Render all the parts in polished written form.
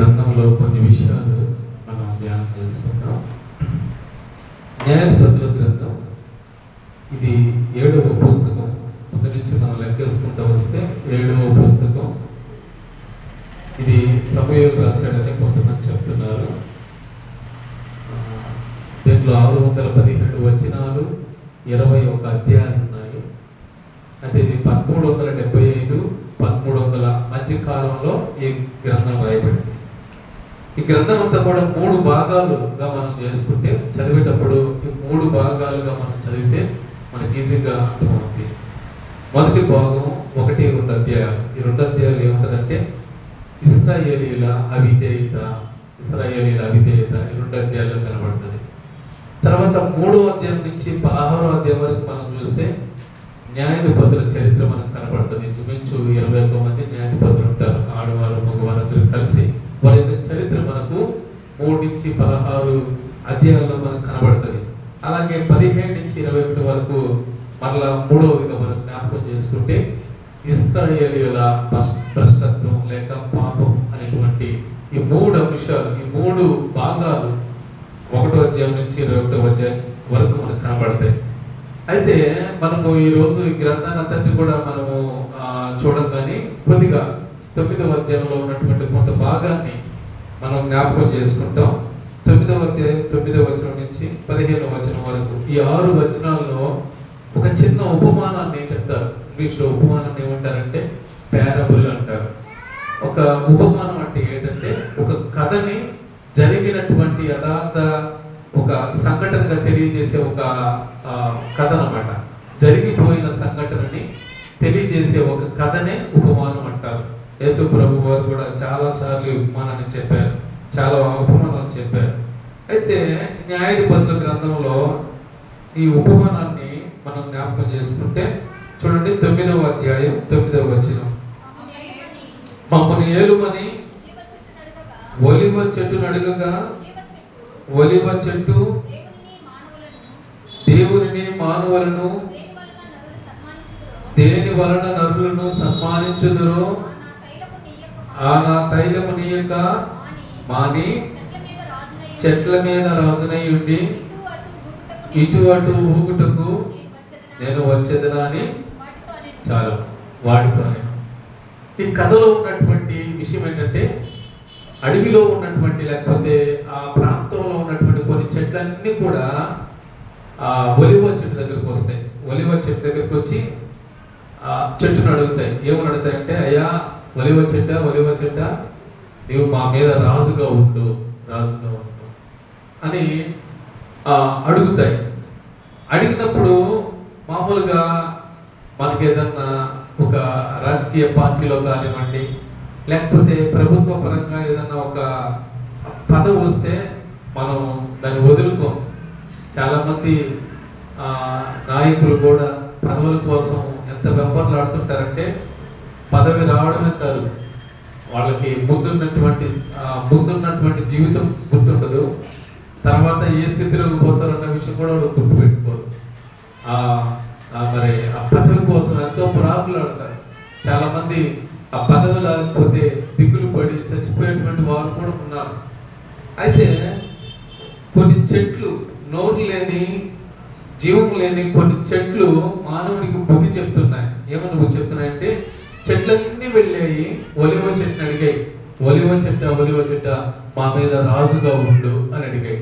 గ్రంథంలో కొన్ని విషయాలు మనం ధ్యానం చేసుకుందాం. న్యాయాధిపతుల గ్రంథం ఇది 7వ పుస్తకం. ముందు నుంచి మనం లెక్కేసుకుంటూ వస్తే 7వ పుస్తకం. ఇది సమూయేలు రాశాడని కొంతమంది చెప్తున్నారు. దీంట్లో 617 వచనాలు, 21 అధ్యాయాలు ఉన్నాయి. అయితే ఇది 1375, 1300 మధ్య కాలంలో ఈ గ్రంథం రాయబడింది. ఈ గ్రంథం అంతా కూడా 3 భాగాలుగా మనం చేసుకుంటే చదివేటప్పుడు ఈ 3 భాగాలుగా మనం చదివితే మనకి ఈజీగా అర్థమవుతుంది. మొదటి భాగం 1-2 అధ్యాయాలు. ఈ 2 అధ్యాయాలు ఏముంటుందంటే ఇశ్రాయేలీల అవిధేయత. ఈ 2 అధ్యాయాల్లో కనబడుతుంది. తర్వాత 3వ అధ్యాయం నుంచి 16వ అధ్యాయం వరకు మనం చూస్తే న్యాయాధిపతుల చరిత్ర మనకు కనబడుతుంది. ఇంచుమించు 21 మంది న్యాయాధిపతులు ఉంటారు, ఆడవారు మగవారు అందరూ కలిసి. వారి యొక్క చరిత్ర మనకు 3 నుంచి 16 అధ్యాయాల్లో మనకు కనబడుతుంది. అలాగే 17 నుంచి 21 వరకు మరలా 3వదిగా మనం జ్ఞాపకం చేసుకుంటే ఇశ్రాయేలీయుల భ్రష్టత్వం లేక పాపం అనేటువంటి ఈ 3 అంశాలు, ఈ 3 భాగాలు 1వ అధ్యాయం నుంచి 21వ అధ్యాయం వరకు మనకు కనబడతాయి. అయితే మనము ఈరోజు ఈ గ్రంథాన్ని అంతటిని కూడా మనము చూడగానే కొద్దిగా 9వ అధ్యాయంలో ఉన్నటువంటి కొంత భాగాన్ని మనం జ్ఞాపకం చేసుకుంటాం. 9వ అధ్యాయం 9వ వచనం నుంచి 15వ వచనం వరకు ఈ 6 వచనాల్లో ఒక చిన్న ఉపమానాన్ని చెప్తారు. ఇంగ్లీష్లో ఉపమానాన్ని ఏమంటారంటే పారబుల్ అంటారు. ఒక ఉపమానం అంటే ఏంటంటే ఒక కథని జరిగినటువంటి యథార్థ ఒక సంఘటనగా తెలియజేసే ఒక కథ అన్నమాట. జరిగిపోయిన సంఘటనని తెలియజేసే ఒక కథనే ఉపమానం అంటారు. యేసు ప్రభు వారు కూడా చాలా సార్లు ఉపమానాన్ని చెప్పారు, చాలా ఉపమానాలు చెప్పారు. అయితే న్యాయాధిపతుల గ్రంథంలో ఈ ఉపమానాన్ని మనం జ్ఞాపకం చేసుకుంటే చూడండి, 9వ అధ్యాయం 9వ వచనం. మమ్మల్ని ఏలుమని ఒలివ చెట్టును అడగగా ఒలివ చెట్టు దేవుని మానవులను దేని వలన నరులను సన్మానించుదురో ఆ నా తైలము నీయక మాని చెట్ల మీద రాజునై ఉండి ఇటు అటు ఊగుటకు నేను వచ్చేదనా అని చాలు వాడితోనే. ఈ కథలో ఉన్నటువంటి విషయం ఏంటంటే అడవిలో ఉన్నటువంటి లేకపోతే ఆ ప్రాంతంలో ఉన్నటువంటి కొన్ని చెట్లన్నీ కూడా ఆ ఒలివ చెట్టు దగ్గరకు వస్తాయి. ఒలివ చెట్టు దగ్గరకు వచ్చి ఆ చెట్టును అడుగుతాయి. ఏమని అడుగుతాయంటే, అయ్యా ఒలివ చెట్ట నీవు మా మీద రాజుగా ఉండు అని అడుగుతాయి. అడిగినప్పుడు మామూలుగా మనకి ఏదన్నా ఒక రాజకీయ పార్టీలో కానివ్వండి, లేకపోతే ప్రభుత్వ పరంగా ఏదన్నా ఒక పదవి వస్తే మనం దాన్ని వదులుకోం. చాలామంది నాయకులు కూడా పదవుల కోసం ఎంత వెంపర్లాడుతుంటారంటే పదవి రావడమే కాదు, వాళ్ళకి ముందున్నటువంటి జీవితం గుర్తుండదు. తర్వాత ఏ స్థితిలోకి పోతారన్న విషయం కూడా వాళ్ళు గుర్తుపెట్టుకోరు. మరి ఆ పదవి కోసం ఎంతో ప్రాకులాడతారు. చాలామంది ఆ పదవి లేకపోతే దిగులు పడి చచ్చిపోయేటువంటి వారు కూడా ఉన్నారు. అయితే కొన్ని చెట్లు, నోరు లేని జీవం లేని కొన్ని చెట్లు మానవునికి బుద్ధి చెప్తున్నాయి. ఏమని చెప్తున్నాయంటే, చెట్లన్నీ వెళ్ళాయి ఒలివ చెట్టుని అడిగాయి, ఒలివ చెట్ట మా మీద రాజుగా ఉండు అని అడిగాయి.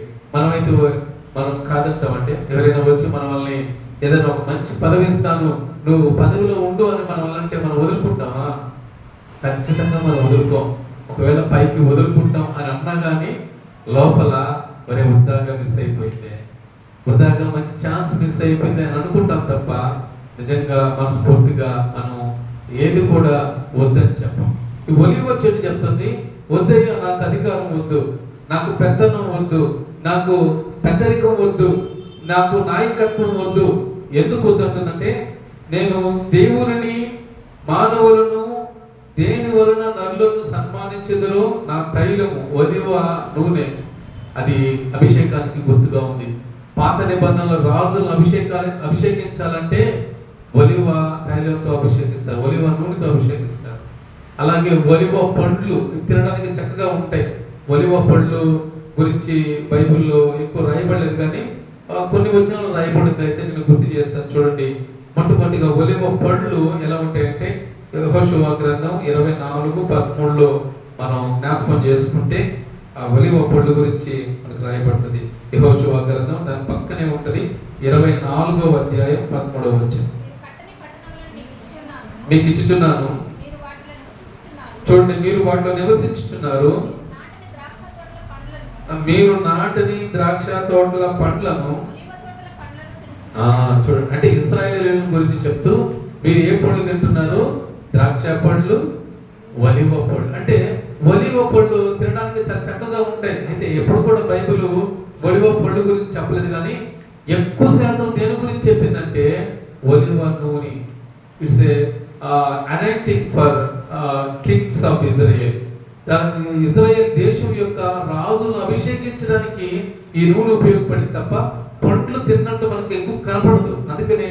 మనం కాదంటామంటే, ఎవరైనా వచ్చి మనల్ని ఏదైనా ఒక మంచి పదవి ఇస్తాను, నువ్వు పదవిలో ఉండు అని మనం అంటే మనం వదులుకుంటామా? ఖచ్చితంగా మనం వదులుకోం. ఒకవేళ పైకి వదులుకుంటాం అని అన్నా కానీ లోపల ఒరే వృధాగా మిస్ అయిపోయింది, వృధాగా మంచి ఛాన్స్ మిస్ అయిపోయింది అని అనుకుంటాం తప్ప నిజంగా మనస్ఫూర్తిగా మనం ఏది కూడా వద్దని చెప్పం. ఈ ఒలివ చెట్టు చెప్తుంది, వద్దయ్యా నాకు అధికారం వద్దు, నాకు పెద్దనం వద్దు, నాకు పెద్దరికం వద్దు, నాకు నాయకత్వం వద్దు. ఎందుకు వద్దు అంటుందంటే, నేను దేవుని మానవులను దేని వలన నరులను సన్మానించెదరో నా తైలము ఒలివ నూనె, అది అభిషేకానికి గుర్తుగా ఉంది. పాత నిబంధనల రాజులను అభిషేకించాలంటే ఒలివ తైలంతో అభిషేకిస్తారు, ఒలివ నూనెతో అభిషేకిస్తారు. అలాగే ఒలివ పండ్లు తినడానికి చక్కగా ఉంటాయి. ఒలివ పళ్ళు గురించి బైబిల్లో ఎక్కువ రాయబడలేదు, కానీ కొన్ని వచనాలు రాయబడింది. అయితే నేను గుర్తు చేస్తాను చూడండి. మొట్టమొదటిగా ఒలివ పళ్ళు ఎలా ఉంటాయంటే యెహోషువ గ్రంథం 24:13లో మనం జ్ఞాపకం చేసుకుంటే ఆ ఒలివ పళ్ళు గురించి మనకు రాయబడుతుంది. యెహోషువ గ్రంథం దాని పక్కనే ఉంటుంది, 24వ అధ్యాయం 13వ వచనం. మీకు ఇచ్చుచున్నాను, చూడండి, మీరు వాటిలో నివసించుచున్నారు, మీరు నాటని ద్రాక్ష తోటల పండ్లను. చూడండి, అంటే ఇశ్రాయేలీయుల గురించి చెప్తూ మీరు ఏ పళ్ళు తింటున్నారు? ద్రాక్ష పళ్ళు, ఒలివ పళ్ళు. అంటే ఒలివ పళ్ళు తినడానికి చాలా చక్కగా ఉంటాయి. అయితే ఎప్పుడు కూడా బైబిల్ ఒలివ పళ్ళు గురించి చెప్పలేదు, కానీ ఎక్కువ శాతం దేని గురించి చెప్పిందంటే ఒలివ నూనె. It's a anointing for Kings of Israel. Israel దేశం యొక్క రాజును అభిషేకించడానికి ఈ నూనె ఉపయోగపడింది తప్ప పండ్లు తిన్నట్టు మనకు ఎక్కువ కనపడదు. అందుకనే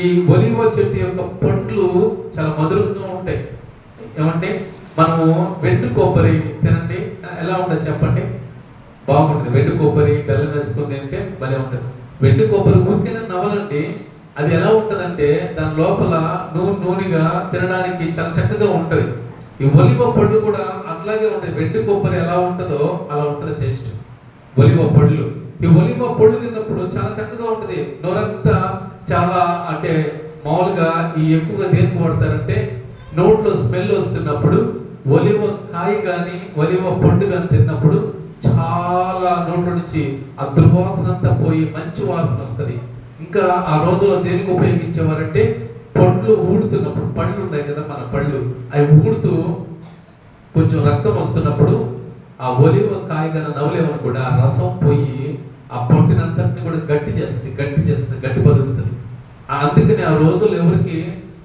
ఈ ఒలివ చెట్టు యొక్క పండ్లు చాలా మధురంగా ఉంటాయి. ఏమంటే మనము వెండి కొబ్బరి తినండి, ఎలా ఉంటుంది చెప్పండి? బాగుంటుంది. వెండి కొబ్బరి బెల్లం వేసుకుంది అంటే భలే ఉంటుంది. వెండి కొబ్బరి ఊరికైనా నవ్వాలండి, అది ఎలా ఉంటుందంటే దాని లోపల నూనెగా తినడానికి చాలా చక్కగా ఉంటుంది. ఈ ఒలివ పళ్ళు కూడా అట్లాగే ఉంటాయి. వెండి కొబ్బరి ఎలా ఉంటుందో అలా ఉంటుంది టేస్ట్ ఒలివ పళ్ళు. ఈ ఒలివ పళ్ళు తిన్నప్పుడు చాలా చక్కగా ఉంటుంది. నోరంతా చాలా, అంటే మామూలుగా ఈ ఎక్కువగా దేనికి వాడతారంటే నోట్లో స్మెల్ వస్తున్నప్పుడు ఒలివ కాయ కానీ ఒలివ పండు కానీ తిన్నప్పుడు చాలా నోట్లో నుంచి ఆ దుర్వాసన అంతా పోయి మంచి వాసన వస్తుంది. ఇంకా ఆ రోజుల్లో దేనికి ఉపయోగించేవారంటే పండ్లు ఊడుతున్నప్పుడు, పళ్ళు ఉన్నాయి కదా మన పళ్ళు, అవి ఊడుతూ కొంచెం రక్తం వస్తున్నప్పుడు ఆ ఒలివ కాయగా నవ్వలేమని కూడా ఆ రసం పోయి ఆ పొట్టినంతటిని కూడా గట్టిపరుస్తుంది. అందుకని ఆ రోజుల్లో ఎవరికి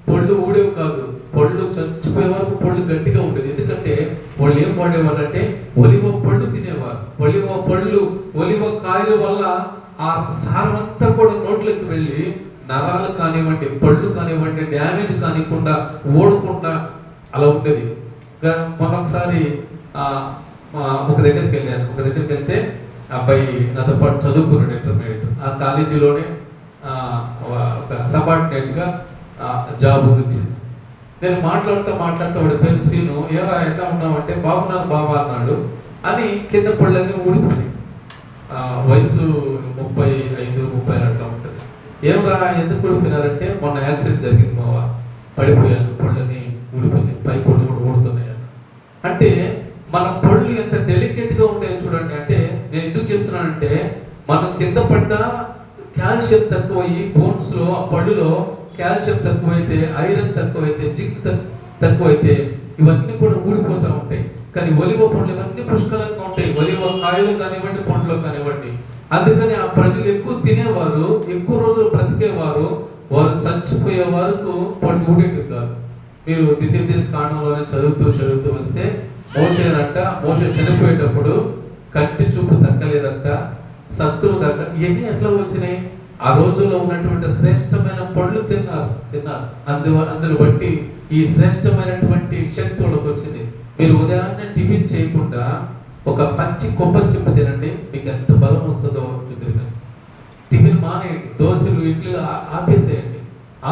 పళ్ళు ఊడేవి కాదు, పళ్ళు చచ్చిపోయే వరకు పళ్ళు గట్టిగా ఉండేది. ఎందుకంటే వాళ్ళు ఏం వాడేవారు అంటే ఒలివ పళ్ళు తినేవారు. ఒలివ పళ్ళు, ఒలివ కాయల వల్ల ఆ సారం అంతా కూడా నోట్లోకి వెళ్ళి నరాలు కానివ్వండి, పళ్ళు కానివ్వండి డ్యామేజ్ కానివ్వకుండా ఓడకుండా అలా ఉండేది. మొన్నొకసారి ఒక దగ్గరికి వెళ్ళాను. ఒక దగ్గరికి వెళ్తే అబ్బాయి నాతో పాటు చదువుకున్నాడు, ఇంటర్మీడియట్. ఆ కాలేజీలోనే ఒక సబార్డినేట్గా జాబ్ వచ్చింది. నేను మాట్లాడుతూ వాడి పేరు సీను. ఎవరా ఎంత ఉన్నామంటే బాగున్నాను బాబా అన్నాడు అని కింద పళ్ళన్నీ ఊడిపోయినాయి. వయసు 35-30 అట్లా ఉంటుంది. ఏమరా ఎందుకు ఊడిపోయినారంటే మొన్న యాక్సిడెంట్ జరిగింది మావా, పడిపోయాను, పళ్ళని ఊడిపోయినాయి, పై పళ్ళు కూడా ఊడుతున్నాయి. అంటే మన పళ్ళు ఎంత డెలికేట్గా ఉంటాయో చూడండి. అంటే నేను ఎందుకు చెప్తున్నానంటే మనం కింద పడ్డ కాల్షియం తక్కువయ్యి బోన్స్లో, ఆ పళ్ళులో కాల్షియం తక్కువైతే, ఐరన్ తక్కువైతే, జింక్ తక్కువైతే ఇవన్నీ కూడా ఊడిపోతూ ఉంటాయి. కానీ ఒలివ పండ్లు ఇవన్నీ పుష్కలంగా ఉంటాయి. ఒలివ కాయలు కానివ్వండి, పండ్లు కానివ్వండి. అందుకని ఆ ప్రజలు ఎక్కువ తినేవారు, ఎక్కువ రోజులు బ్రతికేవారు. వారు చచ్చిపోయే వరకు పండు ఊడేవి కాదు. మీరు ద్వితీయోపదేశ కాండంలోనే చదువుతూ వస్తే మోషే చనిపోయేటప్పుడు కంటి చూపు తగ్గలేదంట, సత్తువు తగ్గ, ఇవన్నీ ఎట్లా వచ్చినాయి? ఆ రోజుల్లో ఉన్నటువంటి శ్రేష్టమైన పళ్ళు తిన్నారు. అందును బట్టి ఈ శ్రేష్టమైనటువంటి శక్తి వాళ్ళకి వచ్చింది. మీరు ఉదయాన్నే టిఫిన్ చేయకుండా ఒక పచ్చి కొబ్బరి చిప్ప తినండి, మీకు ఎంత బలం వస్తుందో చూద్దరు. కానీ టిఫిన్ మానేయండి, దోశలు ఇడ్లీలు ఆపేసేయండి,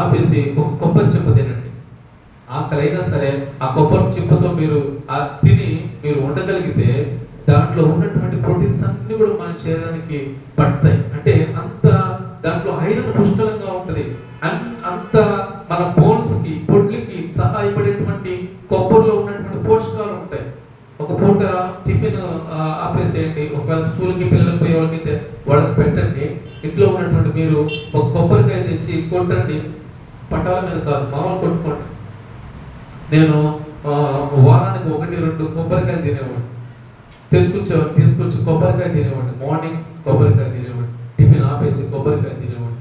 ఆపేసి ఒక కొబ్బరి చిప్ప తినండి. ఆకలైనా సరే ఆ కొబ్బరి చిప్పతో మీరు తిని మీరు ఉండగలిగితే దాంట్లో ఉన్నటువంటి ప్రోటీన్స్ అన్ని కూడా మన శరీరానికి పడతాయి. అంటే అంత దాంట్లో ఐరన్ పుష్కలంగా ఉంటుంది. అంత మన బోన్స్ కి, పొడ్లకి సహాయపడేటువంటి కొబ్బరిలో ఉన్నటువంటి పోషకాలు ఉంటాయి. ఒక పూట టిఫిన్ ఆపేసేయండి. ఒకవేళ స్కూల్కి పిల్లలకు పోయే వాళ్ళకైతే వాళ్ళకి పెట్టండి. ఇంట్లో ఉన్నటువంటి మీరు ఒక కొబ్బరికాయ తెచ్చి కొట్టండి, పటాల మీద కాదు, మామూలు కొట్టుకోండి. నేను వారానికి 1-2 కొబ్బరికాయలు తినేవాడిని. తీసుకొచ్చి కొబ్బరికాయ తినేవాడిని. మార్నింగ్ కొబ్బరికాయ తినేవాడిని, టిఫిన్ ఆపేసి కొబ్బరికాయ తినేవాడిని,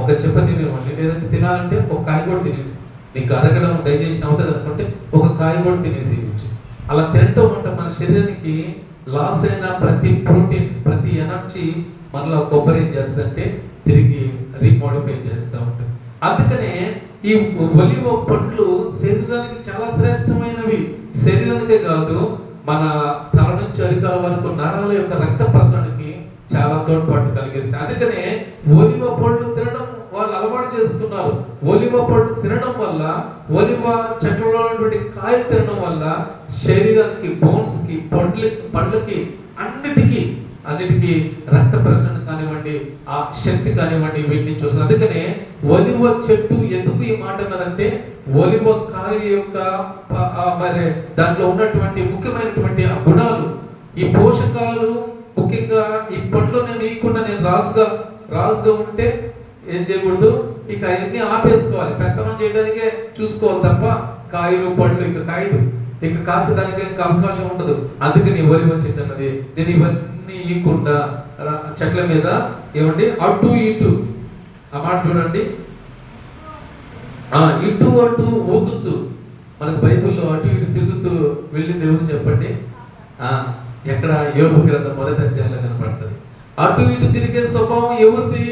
ఒక చెప్ప తినేవాడిని. లేదంటే తినాలంటే ఒక కాయ కూడా తినేసి, నీకు అరగడం డైజెషన్ అవుతుంది అనుకుంటే ఒక కాయ కూడా తినేసి ఇవ్వచ్చు. అలా తినటం అంటే మన శరీరానికి లాస్ అయిన ప్రతి ప్రోటీన్, ప్రతి ఎనర్జీ మనలో కొబ్బరి ఏం చేస్తుందంటే తిరిగి రీమోడిఫై చేస్తూ ఉంటుంది. అందుకనే ఈ ఒలివ పండ్లు శరీరానికి చాలా శ్రేష్టమైన శరీరానికే కాదు, మన తల నుంచి అరికాల వరకు నరాల యొక్క రక్త ప్రసరణకి చాలా తోడ్పాటు కలిగిస్తుంది. అందుకనే ఒలివ పళ్ళు తినడం వాళ్ళు అలవాటు చేస్తున్నారు. ఒలివ పళ్ళు తినడం వల్ల, ఒలివ చెట్లలో ఉన్నటువంటి కాయలు తినడం వల్ల శరీరానికి, బోన్స్ కి, పళ్ళకి అన్నిటికీ రక్త ప్రసరణ కానివ్వండి, ఆ శక్తి కానివ్వండి, వీటిని చూస్తారు. అందుకనే ఒలివ చెట్టు ఎందుకు ఈ మాట అన్నదంటే, ఒలివ కాయ యొక్క మరి దాంట్లో ఉన్నటువంటి ముఖ్యమైనటువంటి ఆ గుణాలు, ఈ పోషకాలు, ముఖ్యంగా ఈ పండ్లు నేను ఇవ్వకుండా నేను రాజుగా ఉంటే ఏం చేయకూడదు, ఇక అవన్నీ ఆపేసుకోవాలి, పెత్తనం చేయడానికే చూసుకోవాలి తప్ప కాయలు పళ్ళు ఇక కాసేదానికి ఇంకా అవకాశం ఉండదు. అందుకని ఒలివ చెట్టు అన్నది నేను ఇవన్నీ ఇవ్వకుండా చెట్ల మీద ఏమండి అటు ఇటు, ఆ మాట చూడండి, ఇటు అటు ఊగుతూ, మనకు బైబిల్లో అటు ఇటు తిరుగుతూ వెళ్ళింది ఎవరు చెప్పండి? ఎక్కడ? యోబు గ్రంథం 1వ అధ్యాయంలో కనపడుతుంది. అటు ఇటు తిరిగే స్వభావం ఎవరిది?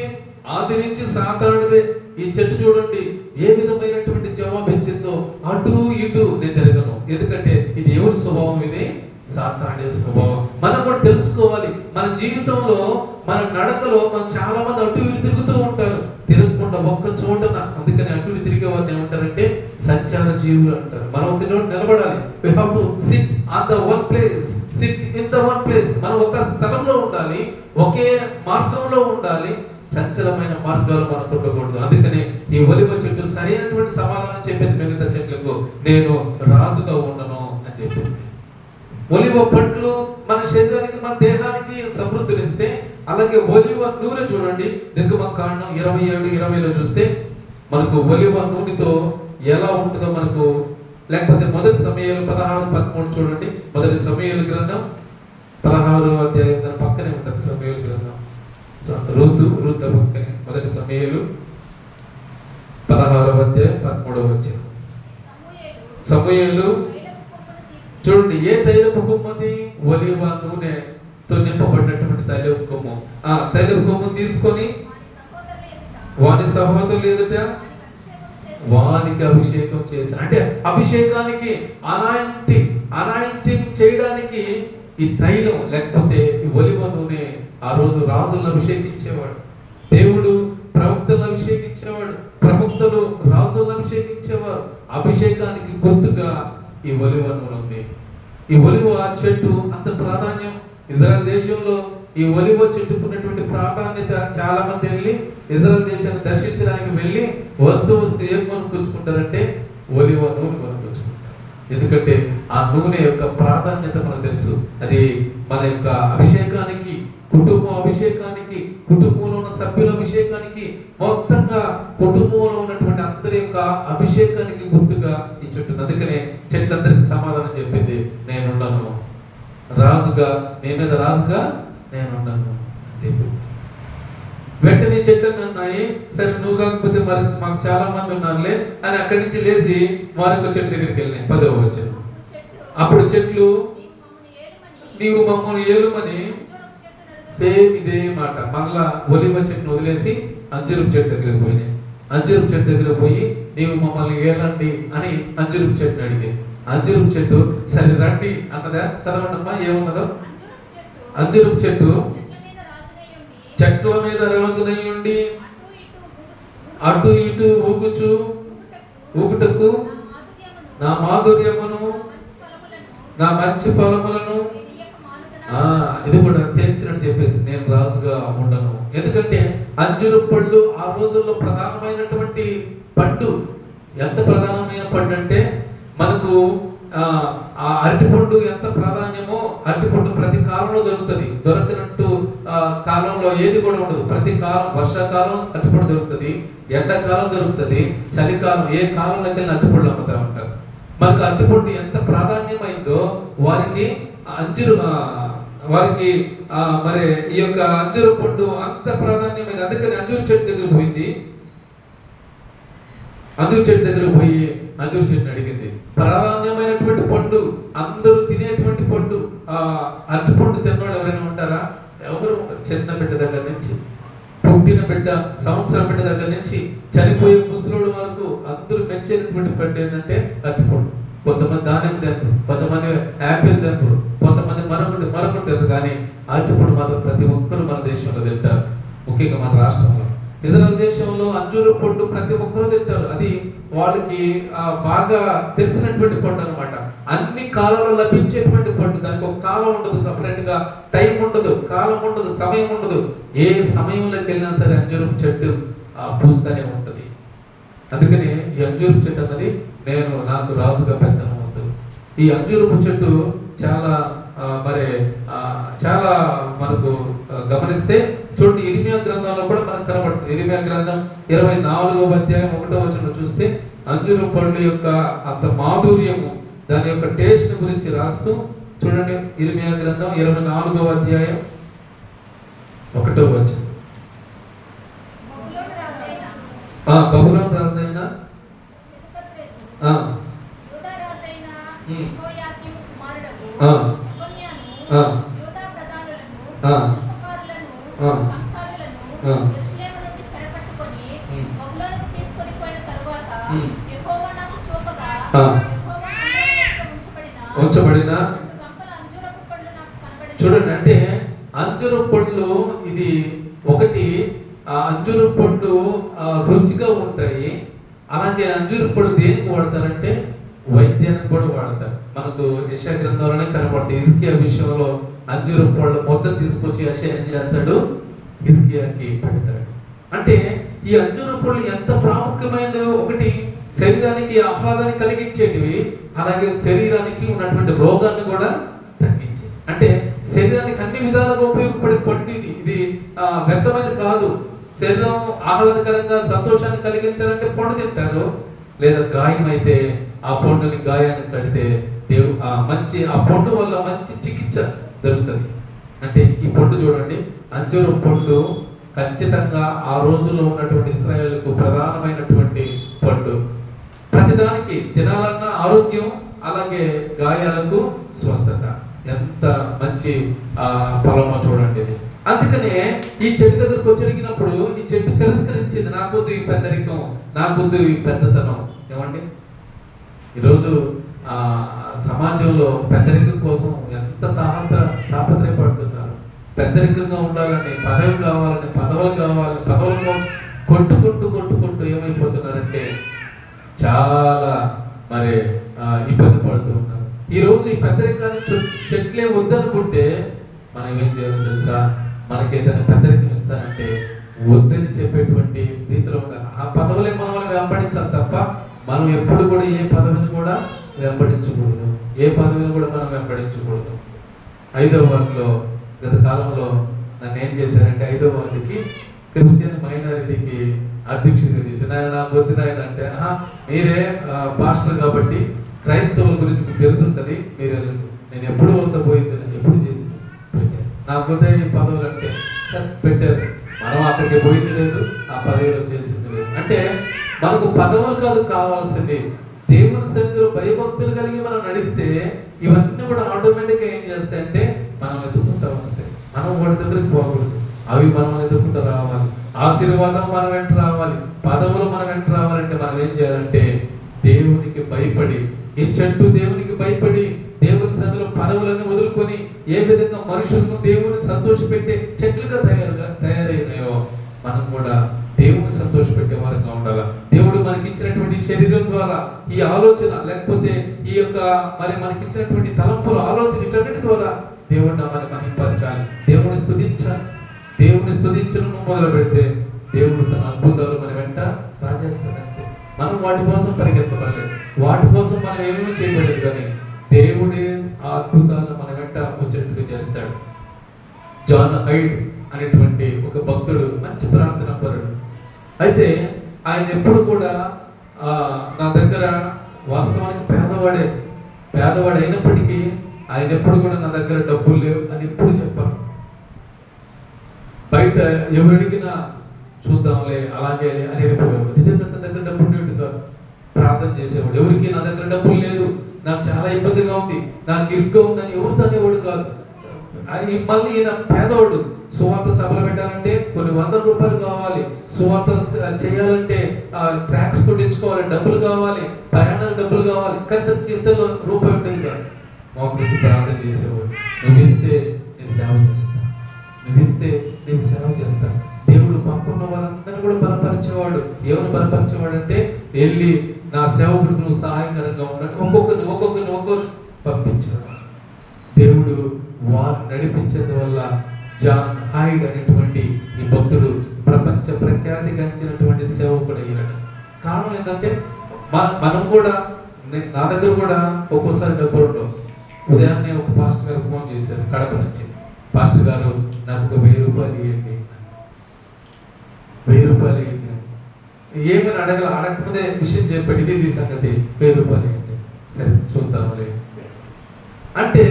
ఆది నుంచి సాతానుడిదే. ఈ చెట్టు చూడండి ఏ విధమైనటువంటి జవాబు ఇచ్చిందో, అటు ఇటు నేను తిరగను. ఎందుకంటే ఇది ఎవరి స్వభావం? ఇది సాతానుడి స్వభావం. మనం కూడా తెలుసుకోవాలి. మన జీవితంలో, మన నడకలో మనం చాలా మంది అటు ఇటు తిరుగుతూ ఉంటారు, తిరగకుండా ఒక్క చోటన. అందుకని అటు ఇటు తిరిగే వారిని ఏమంటారంటే సంచార జీవులు అంటారు. మనం ఒక చోట నిలబడాలి. we have to sit on the one place, sit in the one place. మనం ఒక స్థలంలో ఉండాలి, ఒకే మార్గంలో ఉండాలి. చంచలమైన మార్గాలు మనకు ఉండకూడదు. అందుకని ఈ ఒలివ చెట్టు సరైనటువంటి సమాధానం చెప్పింది మిగతా చెట్లకు, నేను రాజుగా ఉండను అని చెప్పింది. ఒలివ పండ్లు మన శరీరానికి, మన దేహానికి సమృద్ధినిస్తే, అలాగే ఒలివ నూనె చూడండి, నిర్గమకాండం 27:20లో చూస్తే మనకు ఒలివ నూనెతో ఎలా ఉంటుందో మనకు, లేకపోతే మొదటి సమయాలు 16:13 చూడండి. మొదటి సమయాలు గ్రంథం 16వ అధ్యాయం దాని పక్కనే ఉంటుంది. సమయాలు గ్రంథం రూతు పక్కనే మొదటి సమయాలు 16వ అధ్యాయం 13వ వచనం. సమూయేలు చూడండి, ఏ తైలపు కొమ్మది? ఒలివ నూనెతో నింపబడినటువంటి తైలపు కొమ్ము. తైలపు కొమ్మును తీసుకొని వాని సహోదరులు ఎదుట వానికి అభిషేకం చేశారు. అంటే అభిషేకానికి, అనాయింటింగ్ చేయడానికి ఈ తైలం లేకపోతే ఈ ఒలివ నూనె ఆ రోజు రాజులను అభిషేకించేవాడు. దేవుడు ప్రవక్తలను అభిషేకించేవాడు, ప్రవక్తలు రాజులను అభిషేకించేవారు. అభిషేకానికి గుర్తుగా ఈ ఒలివ నూనె ఉంది. ఈ ఒలివ చెట్టు అంత ప్రాధాన్యం. ఇజ్రాయెల్ దేశంలో ఈ ఒలివ చెట్టుకున్నటువంటి ప్రాధాన్యత, చాలా మంది వెళ్ళి ఇజ్రాయెల్ దేశాన్ని దర్శించడానికి వెళ్ళి వస్తూ ఏం కొనుక్కొచ్చుకుంటారంటే ఒలివ నూనె కొనుక్కొచ్చుకుంటారు. ఎందుకంటే ఆ నూనె యొక్క ప్రాధాన్యత మనకు తెలుసు. అది మన యొక్క అభిషేకానికి, కుటుంబం అభిషేకానికి, కుటుంబంలో ఉన్న సభ్యుల అభిషేకానికి, మొత్తంగా కుటుంబంలో ఉన్నటువంటి అందరి యొక్క అభిషేకానికి గుర్తుగా ఈ చెట్టు. అందుకనే చెట్లందరికీ సమాధానం చెప్పింది, నేనున్నాను రాజుగా, నీ మీద రాజుగా నేనున్నాను అని చెప్పింది. వెంటనే చెట్లు అన్నాయి, సరే నువ్వు కాకపోతే మరి మాకు చాలా మంది ఉన్నారులే అని అక్కడి నుంచి లేచి మరొక చెట్టు దగ్గరికి వెళ్ళినాయి. 10వ వచనం. అప్పుడు చెట్లు నీవు మమ్మల్ని ఏలుమని, సేమ్ ఇదే మాట. మళ్ళా ఒలివ చెట్టును వదిలేసి అంజూరపు చెట్టు దగ్గరికి పోయినాయి. అంజూరపు చెట్టు దగ్గర పోయి నీవు మమ్మల్ని ఏలండి అని అంజూరపు చెట్టుని అడిగింది. అంజూరపు చెట్టు సరే రండి అన్నదా? చదవండమ్మా ఏమన్నదో. అంజూరపు చెట్టు చెట్ల మీద రాజునై ఉండి అటు ఇటు ఊగుటకు నా మాధుర్యమును, నా మంచి ఫలములను, ఇది కూడా తేల్చినట్టు చెప్పేసి నేను రాజుగా ఉండను. ఎందుకంటే అంజూరు పళ్ళు ఆ రోజుల్లో ప్రధానమైనటువంటి పండు. ఎంత ప్రధానమైన పండు అంటే, మనకు ఆ అరటిపండు ఎంత ప్రాధాన్యమో, అరటిపండు ప్రతి కాలంలో దొరుకుతుంది. దొరకనట్టు కాలంలో ఏది కూడా ఉండదు. ప్రతి కాలం, వర్షాకాలం అరటిపండు దొరుకుతుంది, ఎండాకాలం దొరుకుతుంది, చలికాలం, ఏ కాలంలో అయితే అరటిపండు అమ్ముతూ ఉంటారు. మనకు అరటిపండు ఎంత ప్రాధాన్యమైందో వారికి మరి ఈ యొక్క అంజూరు పండు అంత ప్రాధాన్యమైంది. అందుకని అంజూరు చెట్టు దగ్గర పోయింది. అంజూరు చెట్టు దగ్గర పోయి అంజూరు చెట్టుని అడిగింది. ప్రాధాన్యమైనటువంటి పండు, అందరూ తినేటువంటి పండు. అరటి పండు తిన్నవాడు ఎవరైనా ఉంటారా? ఎవరు? చిన్న బిడ్డ దగ్గర నుంచి, పుట్టిన బిడ్డ, సంవత్సరం బిడ్డ దగ్గర నుంచి చనిపోయే ముసలోడు వరకు అందరూ మెచ్చేటువంటి పండు ఏంటంటే అరటి పండు. కొంతమంది దానిమ్మ తినరు, కొంతమంది యాపిల్ తినరు, కొంతమంది మరొకటి తినరు. కానీ అరటిపండు మాత్రం ప్రతి ఒక్కరు మన దేశంలో తింటారు, ముఖ్యంగా మన రాష్ట్రంలో. ఇజ్రాయెల్ దేశంలో అంజూరు పండు ప్రతి ఒక్కరు తింటారు. అది వాళ్ళకి బాగా తెలిసినటువంటి పండు అనమాట. అన్ని కాలంలో లభించేటువంటి పండు. దానికి ఒక కాలం ఉండదు, సపరేట్ గా టైం ఉండదు, కాలం ఉండదు, సమయం ఉండదు. ఏ సమయంలోకి వెళ్ళినా సరే అంజూరపు చెట్టు పూస్తూనే ఉంటుంది. అందుకని ఈ అంజూరపు చెట్టు అన్నది నాకు రాజుగా పెద్దను వద్దు. ఈ అంజూరపు చెట్టు చాలా చాలా మనకు గమనిస్తే చూడండి, ఇర్మియా గ్రంథంలో కూడా మనకు కనబడుతుంది. ఇర్మియా గ్రంథం 24వ అధ్యాయం 1వ వచనం చూస్తే అంజూరపు పండు యొక్క అంత మాధుర్యము, దాని యొక్క టేస్ట్ గురించి రాస్తూ చూడండి. ఇర్మియా గ్రంథం 24వ అధ్యాయం 1వ వచనం. బబులోను రాజైన ఉంచబడిన చూడండి, అంటే అంజూరు పండ్లు ఇది ఒకటి. అంజూరు పండు రుచిగా ఉంటాయి. అలాగే అంజూరు పండు దేనికి వాడతారంటే వైద్యానికి కూడా వాడతారు. మనకు యెషయా గ్రంథంలోనే కనపడుతుంది. హిజ్కియా విషయంలో అంజూరు పళ్ళు మొత్తం తీసుకొచ్చి యెషయా ఏం చేస్తాడు, హిజ్కియాకి పెడతాడు. అంటే ఈ అంజూరు పళ్ళు ఎంత ప్రాముఖ్యమైనదో, ఒకటి శరీరానికి ఆహ్లాదాన్ని కలిగించేటివి, అలాగే శరీరానికి ఉన్నటువంటి రోగాన్ని కూడా తగ్గించి, అంటే శరీరానికి అన్ని విధాలుగా ఉపయోగపడే పండు ఇది వ్యర్థమైనది కాదు. శరీరం ఆహ్లాదకరంగా సంతోషాన్ని కలిగించాలంటే పండు తింటారు. లేదా గాయం అయితే ఆ పండుని గాయాన్ని కడితే మంచి ఆ పండు వల్ల మంచి చికిత్స దొరుకుతుంది. అంటే ఈ పండు చూడండి, అంజూరు పండు ఖచ్చితంగా ఆ రోజుల్లో ఉన్నటువంటి ఇశ్రాయేలుకు ప్రధానమైనటువంటి పండు. ప్రతిదానికి తినాలన్న ఆరోగ్యం, అలాగే గాయాలకు స్వస్థత. ఎంత మంచి ఫలమో చూడండి ఇది. అందుకనే ఈ చెట్టు దగ్గరకు వచ్చరిగినప్పుడు ఈ చెట్టు తిరస్కరించింది. నాకొద్దు ఈ పెద్దరికం, నాకొద్దు ఈ పెద్దతనం. ఏమండి, ఈరోజు సమాజంలో పెద్దరికం కోసం ఎంత తాపత్రయపడుతున్నారు. పెద్దరికంగా ఉండాలని, పదవి కావాలని, పదవుల కోసం కొట్టుకుంటూ ఏమైపోతున్నారంటే చాలా ఇబ్బంది పడుతూ ఉన్నారు. ఈరోజు ఈ పెద్దరికాన్ని చెట్లే వద్దనుకుంటే మనం ఏం చేయాలో తెలుసా? మనకేదైనా పెద్దరికం ఇస్తానంటే వద్దని చెప్పేటువంటి రీతిలో ఉండాలి. ఆ పదవులే మనం వెంబడించాలి తప్ప మనం ఎప్పుడు కూడా ఏ పదవిని కూడా వెంబడించకూడదు, ఏ పదవిని కూడా మనం వెంబడించకూడదు. 5వ వార్డులో గత కాలంలో నన్ను ఏం చేశారంటే 5వ వార్డుకి క్రిస్టియన్ మైనారిటీకి అధ్యక్షుడిగా చేసి, నాకు వద్దు నాయన అంటే, మీరే పాస్టర్ కాబట్టి క్రైస్తవుల గురించి మీకు తెలుసుంటుంది, మీరు నేను ఎప్పుడు వాళ్ళతో పోయింది, ఎప్పుడు చేసి పెట్టారు. నాకు వద్దే ఈ పదవులు అంటే పెట్టారు. మనం అక్కడికి పోయింది లేదు, ఆ పదవిలో చేసింది లేదు. అంటే మనకు పదవులు కాదు కావాల్సింది, దేవుని సన్నిధిలో భయభక్తులు కలిగి మనం నడిస్తే ఇవన్నీ కూడా ఆటోమేటిక్గా ఏం చేస్తాయంటే మనం ఎత్తుకుంటూ వస్తాయి. మనం వాటి దగ్గరికి పోకూడదు, అవి మనం ఎత్తుకుంటూ రావాలి. ఆశీర్వాదం మన వెంట రావాలి, పదవులు మన వెంట రావాలంటే మనం ఏం చేయాలంటే దేవునికి భయపడి, ఈ చెట్టు దేవునికి భయపడి దేవుని సన్నిధిలో పదవులన్నీ వదులుకొని ఏ విధంగా మనుషులను దేవుని సంతోషపెట్టే చెట్లుగా తయారైనాయో మనం కూడా దేవుని సంతోషపెట్టే వారంగా ఉండాలి. దేవుడు మనకి ఇచ్చినటువంటి శరీరం ద్వారా ఈ ఆలోచన, లేకపోతే ఈ యొక్క మనకి ఇచ్చినటువంటి తలంపుల ఆలోచన, ఇటన్నిటి ద్వారా దేవుడిని మనం మహింపరచాలి, దేవుని స్తుతించాలి. దేవుని స్తుతించడం మొదలు పెడితే దేవుడు తన అద్భుతాలు మన వెంట రాజేస్తాడంతే. మనం వాటి కోసం పరిగెత్తబడలేదు, వాటి కోసం మనం ఏమేమి చేయబడలేదు, కానీ దేవుడే ఆ అద్భుతాలను మన వెంట వచ్చేట్టుగా చేస్తాడు. జాన్ హైడ్ అనేటువంటి ఒక భక్తుడు, మంచి ప్రార్థన పరుడు. అయితే ఆయన ఎప్పుడు కూడా నా దగ్గర వాస్తవానికి పేదవాడు అయినప్పటికీ ఆయన ఎప్పుడు కూడా నా దగ్గర డబ్బులు లేవు అని ఎప్పుడు చెప్పాను. బయట ఎవరు అడిగినా చూద్దాంలే అలాగే అని వెళ్ళిపోయాడు. నిజంగా తన దగ్గర డబ్బులు ఉండేవి కాదు, ప్రార్థన చేసేవాడు. ఎవరికి నా దగ్గర డబ్బులు లేదు, నాకు చాలా ఇబ్బందిగా ఉంది, నాకు ఇరుగ్గా ఉందని ఎవరితో అనేవాడు కాదు. మళ్ళీ ఈయన పేదవాడు. సువార్త సభలు పెట్టాలంటే కొన్ని ₹100 కావాలి, సువార్త చేయాలంటే ట్రాక్స్ కొట్టించుకోవాలి, డబ్బులు కావాలి, ప్రయాణాలు డబ్బులు కావాలి. కానీ ఇంతలో రూపాయి ఉండేది కాదు. మా గురించి ప్రార్థన చేసేవాడు. నువ్వు ఇస్తే నేను సేవ చేస్తాను, నువ్వు ఇస్తే నేను సేవ చేస్తాను. దేవుడు పంపున్న వాళ్ళందరినీ కూడా బలపరిచేవాడు. ఎవరు బలపరిచేవాడు అంటే, వెళ్ళి నా సేవకుడికి నువ్వు సహాయకరంగా ఉండాలి, ఒక్కొక్కరిని పంపించేవాడు. దేవుడు వారు నడిపించేది వల్ల జాన్ హైడ్ అనేటువంటి ఈ భక్తుడు ప్రపంచ ప్రఖ్యాతిగాంచినటువంటి సేవకుడు అయ్యాడు. కారణం ఏంటంటే, మనం కూడా, నా దగ్గర కూడా ఒక్కోసారి డబ్బులు ఉండవు. ఉదయాన్నే ఒక పాస్టర్ గారు ఫోన్ చేశారు కడప నుంచి. పాస్టర్ గారు నాకు ఒక ₹1000 ఇవ్వండి, ₹1000 ఇవ్వండి అని. ఏమని అడగకపోతే విషయం చెప్పాడు, ఇది సంగతి, ₹1000 ఇవ్వండి. సరే చూద్దాంలే అంటే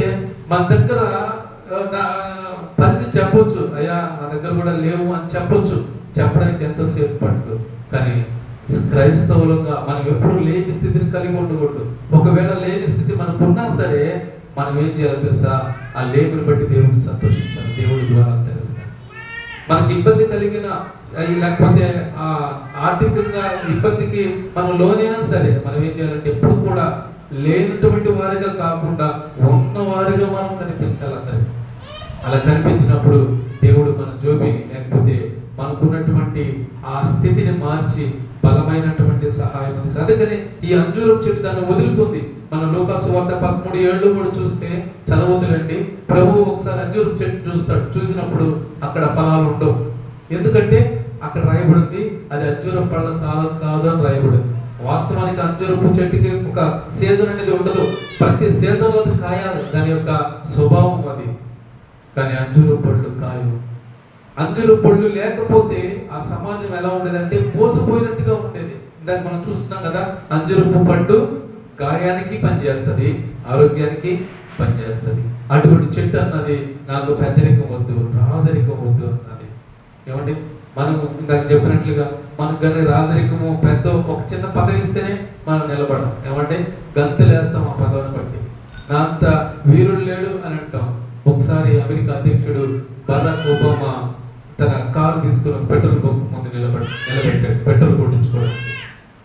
మన దగ్గర పరిస్థితి చెప్పొచ్చు, అయ్యా నా దగ్గర కూడా లేవు అని చెప్పొచ్చు. చెప్పడానికి ఎంతోసేపు పడదు. కానీ క్రైస్తవులుగా మనం ఎప్పుడు లేని స్థితిని కలిగి ఉండకూడదు. ఒకవేళ లేని స్థితి మనకు ఉన్నా సరే మనం ఏం చేయాలో తెలుసా? ఆ లేబుని బట్టి దేవుడిని సంతోషించాలి. దేవుడి ద్వారా తెలుస్తాం. మనకి ఇబ్బంది కలిగిన లేకపోతే ఆ ఆర్థికంగా ఇబ్బందికి మనం లోనైనా సరే మనం ఏం చేయాలంటే ఎప్పుడు కూడా లేనటువంటి వారిగా కాకుండా ఉన్నవారిగా మనం కనిపించాలి అందరికి. అలా కనిపించినప్పుడు దేవుడు మన జోబిని లేకపోతే మనకున్నటువంటి ఆ స్థితిని మార్చి బలమైనటువంటి సహాయం ఉంది. అందుకని ఈ అంజూరం చెట్టు దాన్ని వదులుకుంది. మన లూకాసు వార్త 13:7 కూడా చూస్తే చదవదులండి. ప్రభువు ఒకసారి అంజూరం చెట్టు చూస్తాడు. చూసినప్పుడు అక్కడ ఫలాలు ఉండవు. ఎందుకంటే అక్కడ రాయబడింది అది అంజూరం పళ్ళ కాలం కాదు అని రాయబడింది. వాస్తవానికి అంజూరపు చెట్టుకి ఒక సీజన్ అనేది ఉండదు. ప్రతి సీజన్లో అది కాయాలి, దాని యొక్క స్వభావం అది. కానీ అంజూరు పళ్ళు కాయవు. అంజూరు పళ్ళు లేకపోతే ఆ సమాజం ఎలా ఉండేదంటే మోసపోయినట్టుగా ఉండేది. ఇందాక మనం చూస్తున్నాం కదా, అంజూరపు పండు గాయానికి పనిచేస్తుంది, ఆరోగ్యానికి పనిచేస్తుంది. అటువంటి చెట్టు అన్నది నాకు పెద్దరికం వద్దు, రాజరికం వద్దు అన్నది. ఏమండి, మనం ఇందాక చెప్పినట్లుగా మనకు కానీ రాజరికము పెద్ద ఒక చిన్న పదవి ఇస్తేనే మనం నిలబడం. ఏమంటే గంతులు వేస్తాం ఆ పదవిని బట్టి. నా అంత వీరుడు లేడు అని అంటాం. ఒకసారి అమెరికా అధ్యక్షుడు బరాక్ ఒబామా తన కారు తీసుకుని పెట్రోల్ బంక్ ముందు నిలబెట్టాడు పెట్రోల్ కొట్టించుకోవడానికి.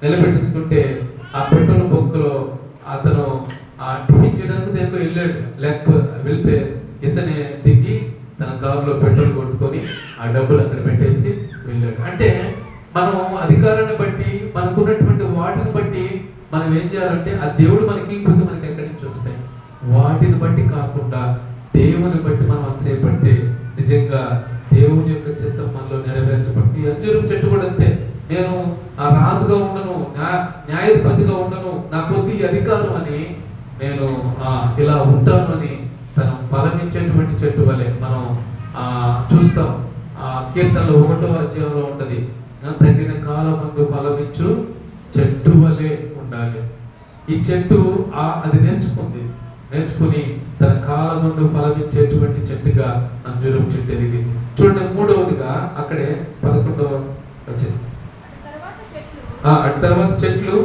నిలబెట్టించుకుంటే ఆ పెట్రోల్ బంక్ లో అతను ఆ టిఫిన్ చేయడానికి దేనికో వెళ్ళాడు. వెళ్తే ఇతనే దిగి తన కారులో పెట్రోల్ కొట్టుకొని ఆ డబ్బులు అక్కడ పెట్టేసి వెళ్ళాడు. అంటే మనం అధికారాన్ని బట్టి మనకున్నటువంటి వాటిని బట్టి మనం ఏం చేయాలంటే ఆ దేవుడు మనకి ఇకపోతే మనకి ఎక్కడి నుంచి వస్తాయి. వాటిని బట్టి కాకుండా దేవుని బట్టి మనం అంతసేపడితే నిజంగా దేవుని యొక్క చిత్తం మనలో నెరవేర్చబడి. ఈ అంజూరం చెట్టు కూడా అంతే. నేను ఆ రాజుగా ఉండను, న్యాయాధిపతిగా ఉండను, నాకు కొద్ది అధికారం అని నేను ఇలా ఉంటాను అని తను ఫలమిచ్చేటువంటి చెట్టు వలె మనం చూస్తాం. కీర్తనలో 1వ అధ్యాయంలో ఉంటది, తగిన కాలమందు ఫలమిచ్చు చెట్టు వలె ఉండాలి. ఈ చెట్టు అది నేర్చుకుని తన కాలమందు ఫలమిచ్చేటువంటి చెట్టుగా అంజూరం చెట్టు ఎదిగింది. చూడండి, 3వదిగా అక్కడే 11వ వచ్చింది. అటు తర్వాత చెట్లు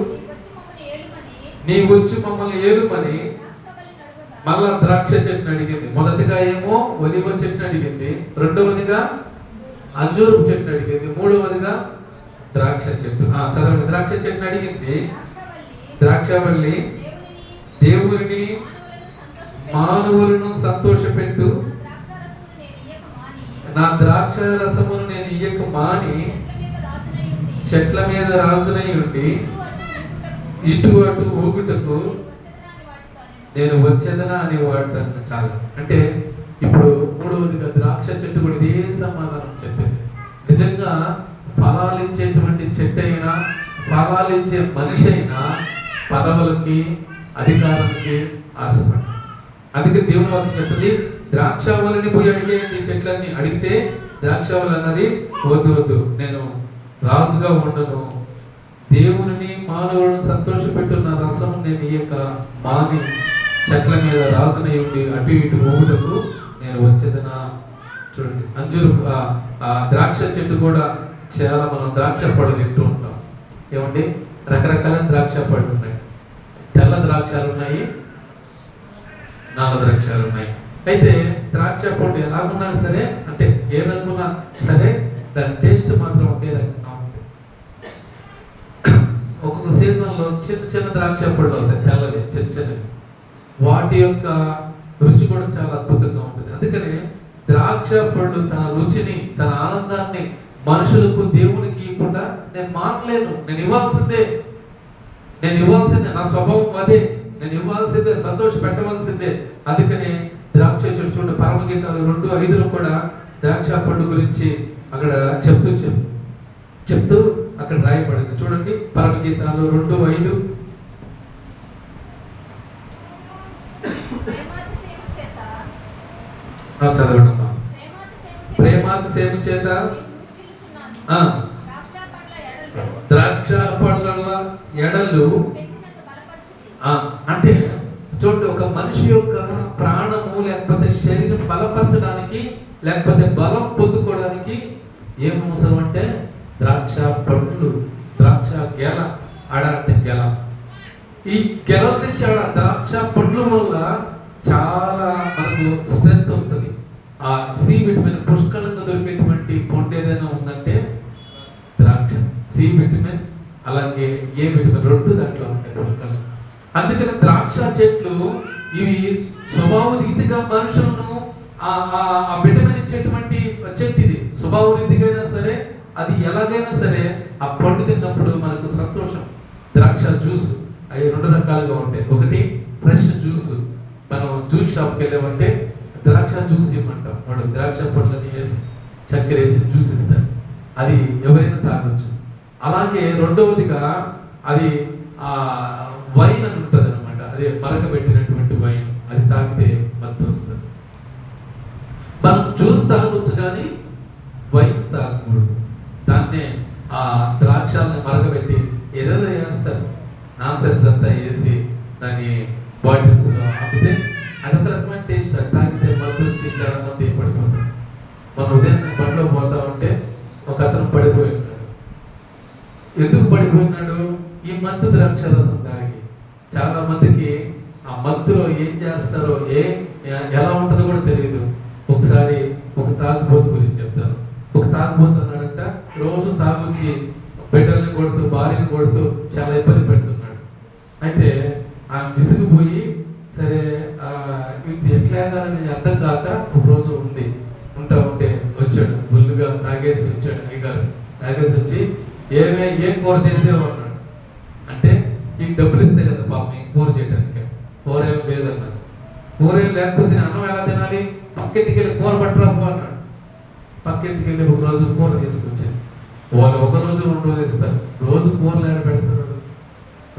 నీ వచ్చి మమ్మల్ని ఏలుమని మళ్ళా ద్రాక్ష చెట్టుని అడిగింది. మొదటిగా ఏమో ఒలివ చెట్టుని అడిగింది, రెండవదిగా అంజూరపు చెట్టుని అడిగింది, మూడవదిగా ద్రాక్ష చెట్టు. చదవండి, ద్రాక్ష చెట్టుని అడిగింది. ద్రాక్షవల్లి దేవుని మానవులను సంతోషపెట్టు, నా ద్రాక్ష రసమును నేను ఇయ్యక మాని చెట్ల మీద రాజునై ఉండి ఇటు అటు ఊగుటకు నేను వచ్చేదనా అని వాడతాను. చాలా అంటే ఇప్పుడు 3వదిగా ద్రాక్ష చెట్టు కూడా ఇదే సమాధానం చెప్పింది. నిజంగా ఫలాలు ఇచ్చేటువంటి చెట్టు అయినా ఫలాలు ఇచ్చే మనిషి అయినా పదవులకి అధికారానికి ఆశపడి. అందుకే దేవుని వాక్యం చెప్తుంది, ద్రాక్షావళిని పోయి అడిగేయండి. చెట్లన్నీ అడిగితే ద్రాక్షావళి అన్నది వద్దు, నేను రాజుగా ఉండను, దేవుని మానవులను సంతోషపెట్టున్న రసం నేను ఇయ్యక మాని చెట్ల మీద రాజునై ఉండి అటు ఇటు ఊగుటకు నేను వచ్చేదనా. చూడండి, అంజూరు ద్రాక్ష చెట్టు కూడా చాలా మనం ద్రాక్ష పళ్ళు తింటూ ఉంటాం. ఏమండి, రకరకాల ద్రాక్ష పళ్ళు ఉన్నాయి. తెల్ల ద్రాక్షాలు ఉన్నాయి, నల్ల ద్రాక్షాలు ఉన్నాయి. అయితే ద్రాక్ష పండు ఎలాగున్నా సరే, అంటే ఏ రంగున్నా సరే, దాని టేస్ట్ మాత్రం ఒకే రకంగా ఉంటుంది. ఒక్కొక్క సీజన్లో చిన్న చిన్న ద్రాక్ష పళ్ళు వస్తాయి, తెల్లవి చిన్న చిన్నవి. వాటి యొక్క రుచి కూడా చాలా అద్భుతంగా ఉంటుంది. అందుకని ద్రాక్ష పళ్ళు తన రుచిని, తన ఆనందాన్ని మనుషులకు, దేవునికి ఇవ్వకుండా నేను మానలేను, నేను ఇవ్వాల్సిందే, నా స్వభావం అదే, నేను ఇవ్వాల్సిందే, సంతోష పెట్టవలసిందే. అందుకని ద్రాక్ష చెట్టు చూడండి, పరమగీతాలు 2:5 కూడా ద్రాక్ష పండు గురించి అక్కడ చెప్తూ అక్కడ రాయబడింది. చూడండి, పరమగీతాలు 2:5. చదవండి అమ్మా. ప్రేమాతిశయము చేత ద్రాక్ష పండ్ల ఎడలు. అంటే చూడండి, ఒక మనిషి యొక్క ప్రాణము లేకపోతే శరీరం బలపరచడానికి, లేకపోతే బలం పొందుకోవడానికి ఏం అవసరం అంటే ద్రాక్ష పండ్లు, ద్రాక్ష గెల. ఆడ అంటే గెల. ఈ గెల నుంచి ఆడ ద్రాక్ష పండ్ల వల్ల చాలా మనకు స్ట్రెంత్ వస్తుంది. ఆ సి విటమిన్ పుష్కలంగా దొరికేటువంటి పండు ఏదైనా ఉందంటే ద్రాక్ష. సి విటమిన్ అలాగే ఏ విటమిన్ 2 దాంట్లో ఉంటాయి పుష్కలంగా. అందుకని ద్రాక్ష చెట్లు ఇవి స్వభావ రీతిగా మనుషులను ఆ విటమిన్ ఇచ్చేటువంటి చెట్టు. ఇది స్వభావ రీతిగా అయినా సరే, అది ఎలాగైనా సరే ఆ పండు తిన్నప్పుడు మనకు సంతోషం. ద్రాక్ష జ్యూస్ అవి 2 రకాలుగా ఉంటాయి. ఒకటి ఫ్రెష్ జ్యూస్, మనం జ్యూస్ షాప్కి వెళ్ళామంటే ద్రాక్ష జ్యూస్ ఇవ్వమంటాం. వాడు ద్రాక్ష పండ్లని వేసి చక్కెర వేసి జ్యూస్ ఇస్తాడు, అది ఎవరైనా తాగొచ్చు. అలాగే రెండవదిగా అది వైన్ అని ఉంటుంది అనమాట, అదే మరగబెట్టినటువంటి వైన్, అది తాగితే మత్తు వస్తుంది. మనం జ్యూస్ తాగొచ్చు కానీ వైన్ తాగకూడదు. దాన్నే ఆ ద్రాక్షల్ని మరగబెట్టి ఏదేదో వేస్తారు, నాన్సెన్స్ అంతా వేసి దాన్ని బాటిల్స్ లో అమ్మితే అదొక రకమైన టేస్ట్. అది తాగితే మత్తు వచ్చి చాలా మంది పడిపోతారు. మన ఉదయం బండిలో పోతా ఉంటే ఒక అతను పడిపోయి ఉన్నాడు. ఎందుకు పడిపోయినాడు? ఈ మత్తు ద్రాక్ష రసం తాగి. చాలా మందికి ఆ మత్తులో ఏం చేస్తారో ఎలా ఉంటుందో కూడా తెలియదు. ఒకసారి ఒక తాగుబోతు గురించి చెప్తాను. ఒక తాగుబోతు అన్నాడంట, రోజు తాగొచ్చి బిడ్డల్ని కొడుతూ, భార్యను కొడుతూ చాలా ఇబ్బంది పెడుతున్నాడు. అయితే ఆ విసిగిపోయి, సరే ఇది ఎట్లాగాలని అర్థం కాక ఒక రోజు ఉంటే వచ్చాడు, ఫుల్గా తాగేసి వచ్చాడు. అయ్యగారు తాగేసి వచ్చి ఏం కూర చేసేవో అన్నాడు. అంటే ఈ డబ్బులు ఇస్తే కదా పాపం ఈ కూర చేయడానికి, కూర ఏం లేదన్నాడు. కూర ఏం లేకపోతే అన్నం ఎలా తినాలి? పక్కింటికి వెళ్ళి కూర పట్టరాపో అన్నాడు. పక్కింటికి వెళ్ళి ఒక రోజు కూర తీసుకొచ్చాను. వాళ్ళు ఒక రోజు 2 రోజు ఇస్తారు, రోజు కూరలు ఏడ పెడతారు.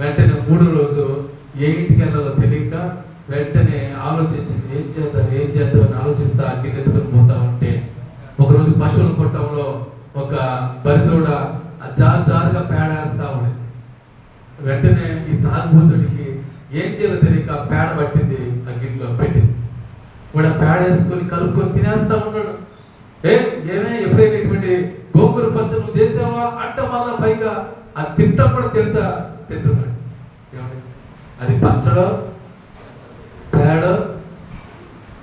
వెంటనే 3వ రోజు ఏ ఇంటికి వెళ్ళాలో తెలియక వెంటనే ఆలోచించింది, ఏం చేద్దాం అని ఆలోచిస్తా అగ్గిని ఎత్తుకొని పోతా ఉంటే ఒకరోజు పశువుల కొట్టంలో ఒక బరిదూడ జారుగా పేడేస్తా ఉండింది. వెంటనే ఈ తాగుబోతుడికి ఏం చేయాలో తెలియక పేడ పట్టింది, అగ్గిలో పెట్టింది. వాడు ఆ పేడ వేసుకొని కలుపుకొని తినేస్తా ఉన్నాడు. ఏమే ఎప్పుడైనా ఇటువంటి గోంగూర పచ్చ నువ్వు చేసావా అంట, మళ్ళా పైగా అది తింటప్పుడు తింటున్నాడు. అది పచ్చడో పేడో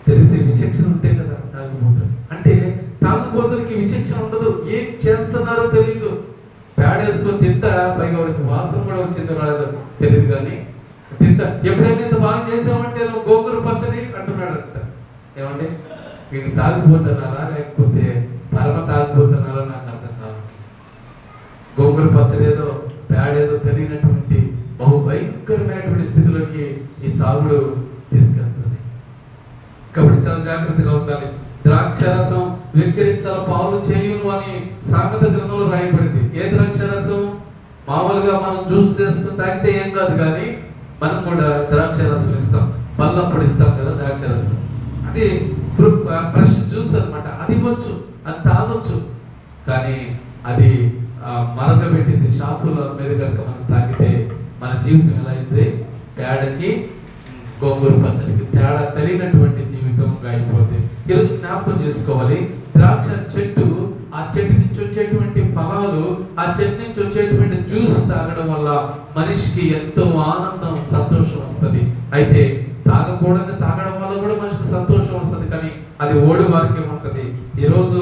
తెలిసి విచక్షణ ఉంటే కదా తాగుబోతుడు. అంటే తాగుబోతుడికి విచక్షణ ఉండదు, ఏం చేస్తున్నారో తెలియదు. పేడేసుకొని తింటా, పైగా వాడికి వాసన కూడా వచ్చిందో రాలేదో తెలియదు, కానీ తింటా. ఎప్పుడైనా ఇంత బాగా చేసామంటే నువ్వు గోంగూర పచ్చడి అంటున్నాడు అంట. ఏమండి, వీడికి తాగిపోతున్నారా లేకపోతే పరమ తాగిపోతున్నారా నాకు అర్థం కాదు. గోంగూర పచ్చడి ఏదో పేడేదో తెలియనటువంటి బహు భయంకరమైనటువంటి స్థితిలోకి ఈ తాగుడు తీసుకెళ్తుంది. కాబట్టి చాలా జాగ్రత్తగా ఉండాలి. ద్రాక్షరసం విక్రేతల పాలు చేయును అని సామెత గ్రంథంలో రాయబడింది. ఏ ద్రాక్షరసం? మామూలుగా మనం జ్యూస్ చేసుకుని తాగితే ఏం కాదు, కానీ మనం కూడా ద్రాక్షరసం ఇస్తాం, బల్లప్పుడు ఇస్తాం కదా ద్రాక్షరసం. అది ఫ్రెష్ జ్యూస్ అనమాట. అది ఇవ్వచ్చు, అది తాగొచ్చు, కానీ అది మరగబెట్టింది షాపుల మీద కనుక మనం తాగితే మన జీవితం ఎలా అయితే పేడకి గోంగూర పచ్చడికి తేడా తెలియనటువంటి జీవితంగా అయిపోతుంది. ఈరోజు జ్ఞాపకం చేసుకోవాలి, ద్రాక్ష చెట్టు, ఆ చెట్టు నుంచి వచ్చేటువంటి ఫలాలు, ఆ చెట్టు నుంచి వచ్చేటువంటి జ్యూస్ తాగడం వల్ల మనిషికి ఎంతో ఆనందం, సంతోషం వస్తుంది. అయితే తాగకూడదు తాగడం వల్ల కూడా మనిషికి సంతోషం వస్తుంది. అది ఓడి వారికి ఉంటుంది. ఈరోజు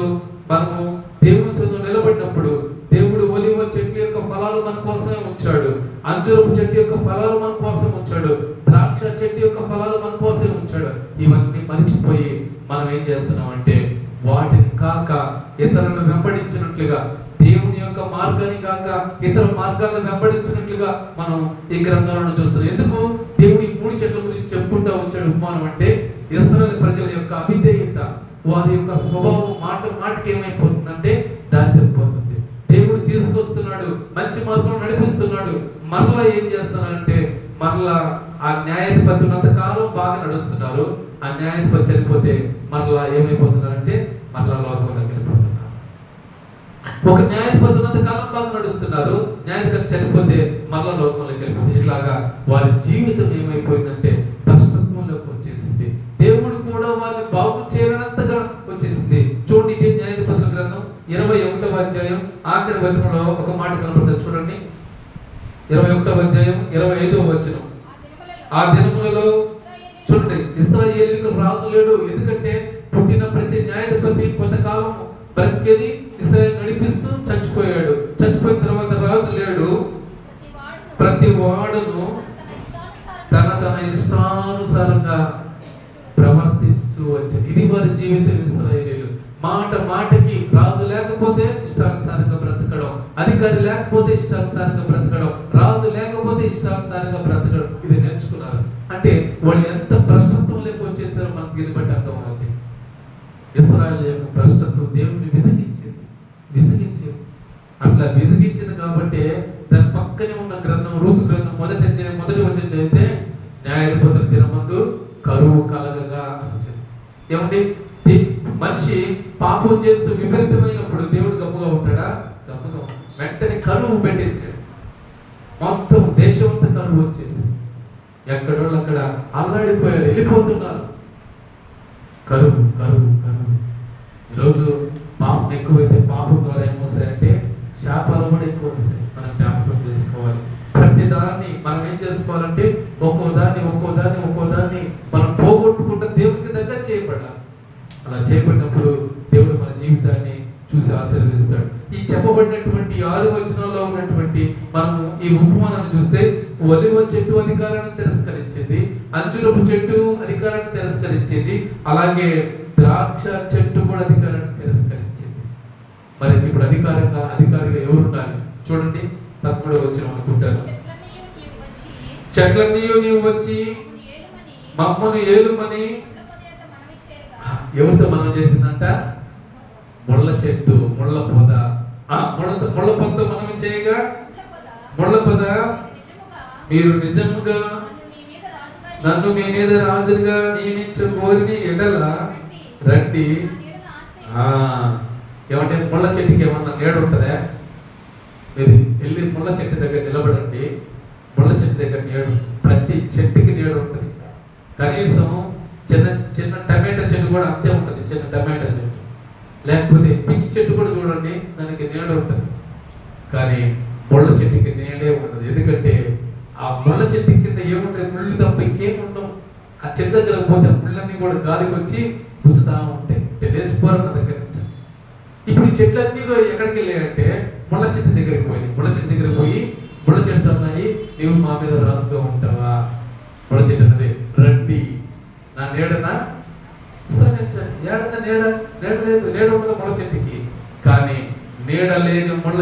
మనము దేవుని సన్నిధిలో నిలబడినప్పుడు దేవుడు ఒలివ చెట్టు యొక్క ఫలాలు మన కోసమే ఉంచాడు, అంజూరపు చెట్టు యొక్క ఫలాలు మన కోసం ఉంచాడు, ద్రాక్ష చెట్టు యొక్క ఫలాలు మన కోసమే ఉంచాడు. ఇవన్నీ మరిచిపోయి మనం ఏం చేస్తున్నాం అంటే వాటిని కాక ఇతరులను వెంబడించినట్లుగా, దేవుని యొక్క మార్గాన్ని కాక ఇతర మార్గాలను వెంబడించినట్లుగా మనం ఈ గ్రంథాలను చూస్తున్నాం. ఎందుకు దేవుడు ఈ 3 చెట్ల గురించి చెప్పుకుంటూ వచ్చాడు ఉపమానం అంటే, ఇశ్రాయేలు ప్రజల యొక్క అవిధేయత, వారి యొక్క స్వభావం మాటకి ఏమైపోతుందంటే దారిపోతుంది. దేవుడు తీసుకొస్తున్నాడు, మంచి మార్గంలో నడిపిస్తున్నాడు, మరలా ఏం చేస్తున్నారంటే మరలా ఆ న్యాయాధిపతి ఉన్నంత కాలం బాగా నడుస్తున్నారు. ఆ న్యాయాధిపతి చనిపోతే మరలా ఏమైపోతున్నారంటే మరలా లోకంలోకి వెళ్ళిపోతున్నారు. ఒక న్యాయాధిపతి ఉన్నంత కాలం బాగా నడుస్తున్నారు, న్యాయాధిపతి చనిపోతే మరలా లోకంలోకి వెళ్ళిపోతుంది. ఇట్లాగా వారి జీవితం ఏమైపోయిందంటే భ్రష్టత్వంలోకి వచ్చేసింది. దేవుడు కూడా వారిని బాగు చేయనంతగా వచ్చేసింది. చూడండి, ఇదే న్యాయాధిపతుల గ్రంథం 21వ అధ్యాయం ఆఖరి వచనంలో ఒక మాట కనబడుతుంది. చూడండి, 21వ అధ్యాయం 25వ వచనం. ఆ దినములలో చూడండి, ఇశ్రాయేలీయులకు రాజు లేడు. ఎందుకంటే పుట్టిన ప్రతి న్యాయాధిపతి కొంతకాలం బ్రతికేది ఇశ్రాయేలు నడిపిస్తూ చచ్చిపోయాడు. చచ్చిపోయిన తర్వాత రాజు లేడు. ప్రతి వాడును తన ఇష్టానుసారంగా ప్రవర్తిస్తూ వచ్చింది. ఇది వారి జీవితం. ఇశ్రాయేలీయులు మాటకి రాజు లేకపోతే ఇష్టానుసారంగా బ్రతకడం, అధికారి లేకపోతే ఇష్టానుసారంగా బ్రతకడం, రాజు లేకపోతే ఇష్టానుసారంగా బ్రతకడం, ఇది నేర్చుకున్నారు. అంటే వాళ్ళు ఎంత భ్రష్టత్వంలోకి వచ్చేసారో మనకి దీన్ని బట్టి అర్థమవుతుంది. ఇశ్రాయేలు యొక్క భ్రష్టత్వం దేవుని విసిగించింది. అట్లా విసిగించింది కాబట్టి దాని పక్కనే ఉన్న గ్రంథం రూతు గ్రంథం మొదటి వచనం చదివితే న్యాయాధిపతుల దినమందు కరువు కలగగా అని. ఏమండి, మనిషి పాపం చేస్తూ విపరీతమైనప్పుడు దేవుడు గమ్ముగా ఉంటాడా? గమ్ముగా వెంటనే కరువు పెట్టేసాడు. మొత్తం దేశం అంతా కరువు వచ్చేసి ఎక్కడోళ్ళు అక్కడ అల్లాడిపోయారు, వెళ్ళిపోతున్నారు. కరువు. ఈరోజు పాపం ఎక్కువైతే పాపం ద్వారా ఏమొస్తాయంటే శాపాలు కూడా ఎక్కువ వస్తాయి. మనం జ్ఞాపకం చేసుకోవాలి. ప్రతి దాన్ని మనం ఏం చేసుకోవాలంటే ఒక్కో దాన్ని మనం పోగొట్టుకుంటూ దేవునికి దగ్గర చేయబడాలి. అలా చేయబడినప్పుడు దేవుడు మన జీవితాన్ని చూసి ఆశీర్వదిస్తాడు. ఈ చెప్పబడినటువంటి 6 వచనాల్లో ఉన్నటువంటి మనము ఈ ఉపమానాన్ని చూస్తే ఒలివ చెట్టు అధికారాన్ని తిరస్కరించింది, అంజూరపు చెట్టు అధికారాన్ని తిరస్కరించింది, అలాగే ద్రాక్ష చెట్టు కూడా అధికారాన్ని తిరస్కరించింది. మరి ఇప్పుడు అధికారిగా ఎవరు ఉండాలి? చూడండి, 13వ వచనం అనుకుంటాను. చెట్లన్నీ నీవు వచ్చి మమ్మను ఏలుమని ఎవరితో మనం చేసిందంట? ముళ్ళ చెట్టు, ముళ్ళ పొద. ముళ్ళ పొదతో మనం చేయగా, ముళ్ళ పొద మీరు నిజముగా నన్ను మీ మీద రాజుగా నియమించబోరిని ఎడల రండి. ఏమంటే ముళ్ళ చెట్టుకి ఏమన్నా నీడ ఉంటుందా? మీరు వెళ్ళి ముళ్ళ చెట్టు దగ్గర నిలబడండి. ముళ్ళ చెట్టు దగ్గర నీడ, ప్రతి చెట్టుకి నీడ ఉంటుంది. కనీసం చిన్న టమాటా చెట్టు కూడా అంతే ఉంటుంది. చిన్న టమాటా చెట్టు, లేకపోతే పిచ్చి చెట్టు కూడా చూడండి, దానికి నీడ ఉంటుంది. కానీ ముళ్ళ చెట్టుకి నీడే ఉండదు. ఎందుకంటే ఆ ముళ్ళ చెట్టు కింద ఏముంటుంది? ముళ్ళు తప్ప ఇంకేం ఉండవు. ఆ చెట్టు దగ్గర పోతే ముళ్ళన్నీ కూడా గాలికి వచ్చి గుచ్చుతా ఉంటాయి. లేచిపోరు నా దగ్గర నుంచి. ఇప్పుడు ఈ చెట్లన్నీ ఎక్కడికి వెళ్ళాయంటే ముళ్ళ చెట్టు దగ్గరికి పోయి ముళ్ళ చెట్టు అన్నాయి, నీవు మా మీద రాసుగా ఉంటావా? ముళ్ళ చెట్టు అన్నది, రండి నా నీడనా విశ్రమించండి. ఏడన్నా నీడ లేదు, నీడ ఉండదు ముళ్ళ చెట్టుకి. కానీ నీడ లేని ముళ్ళ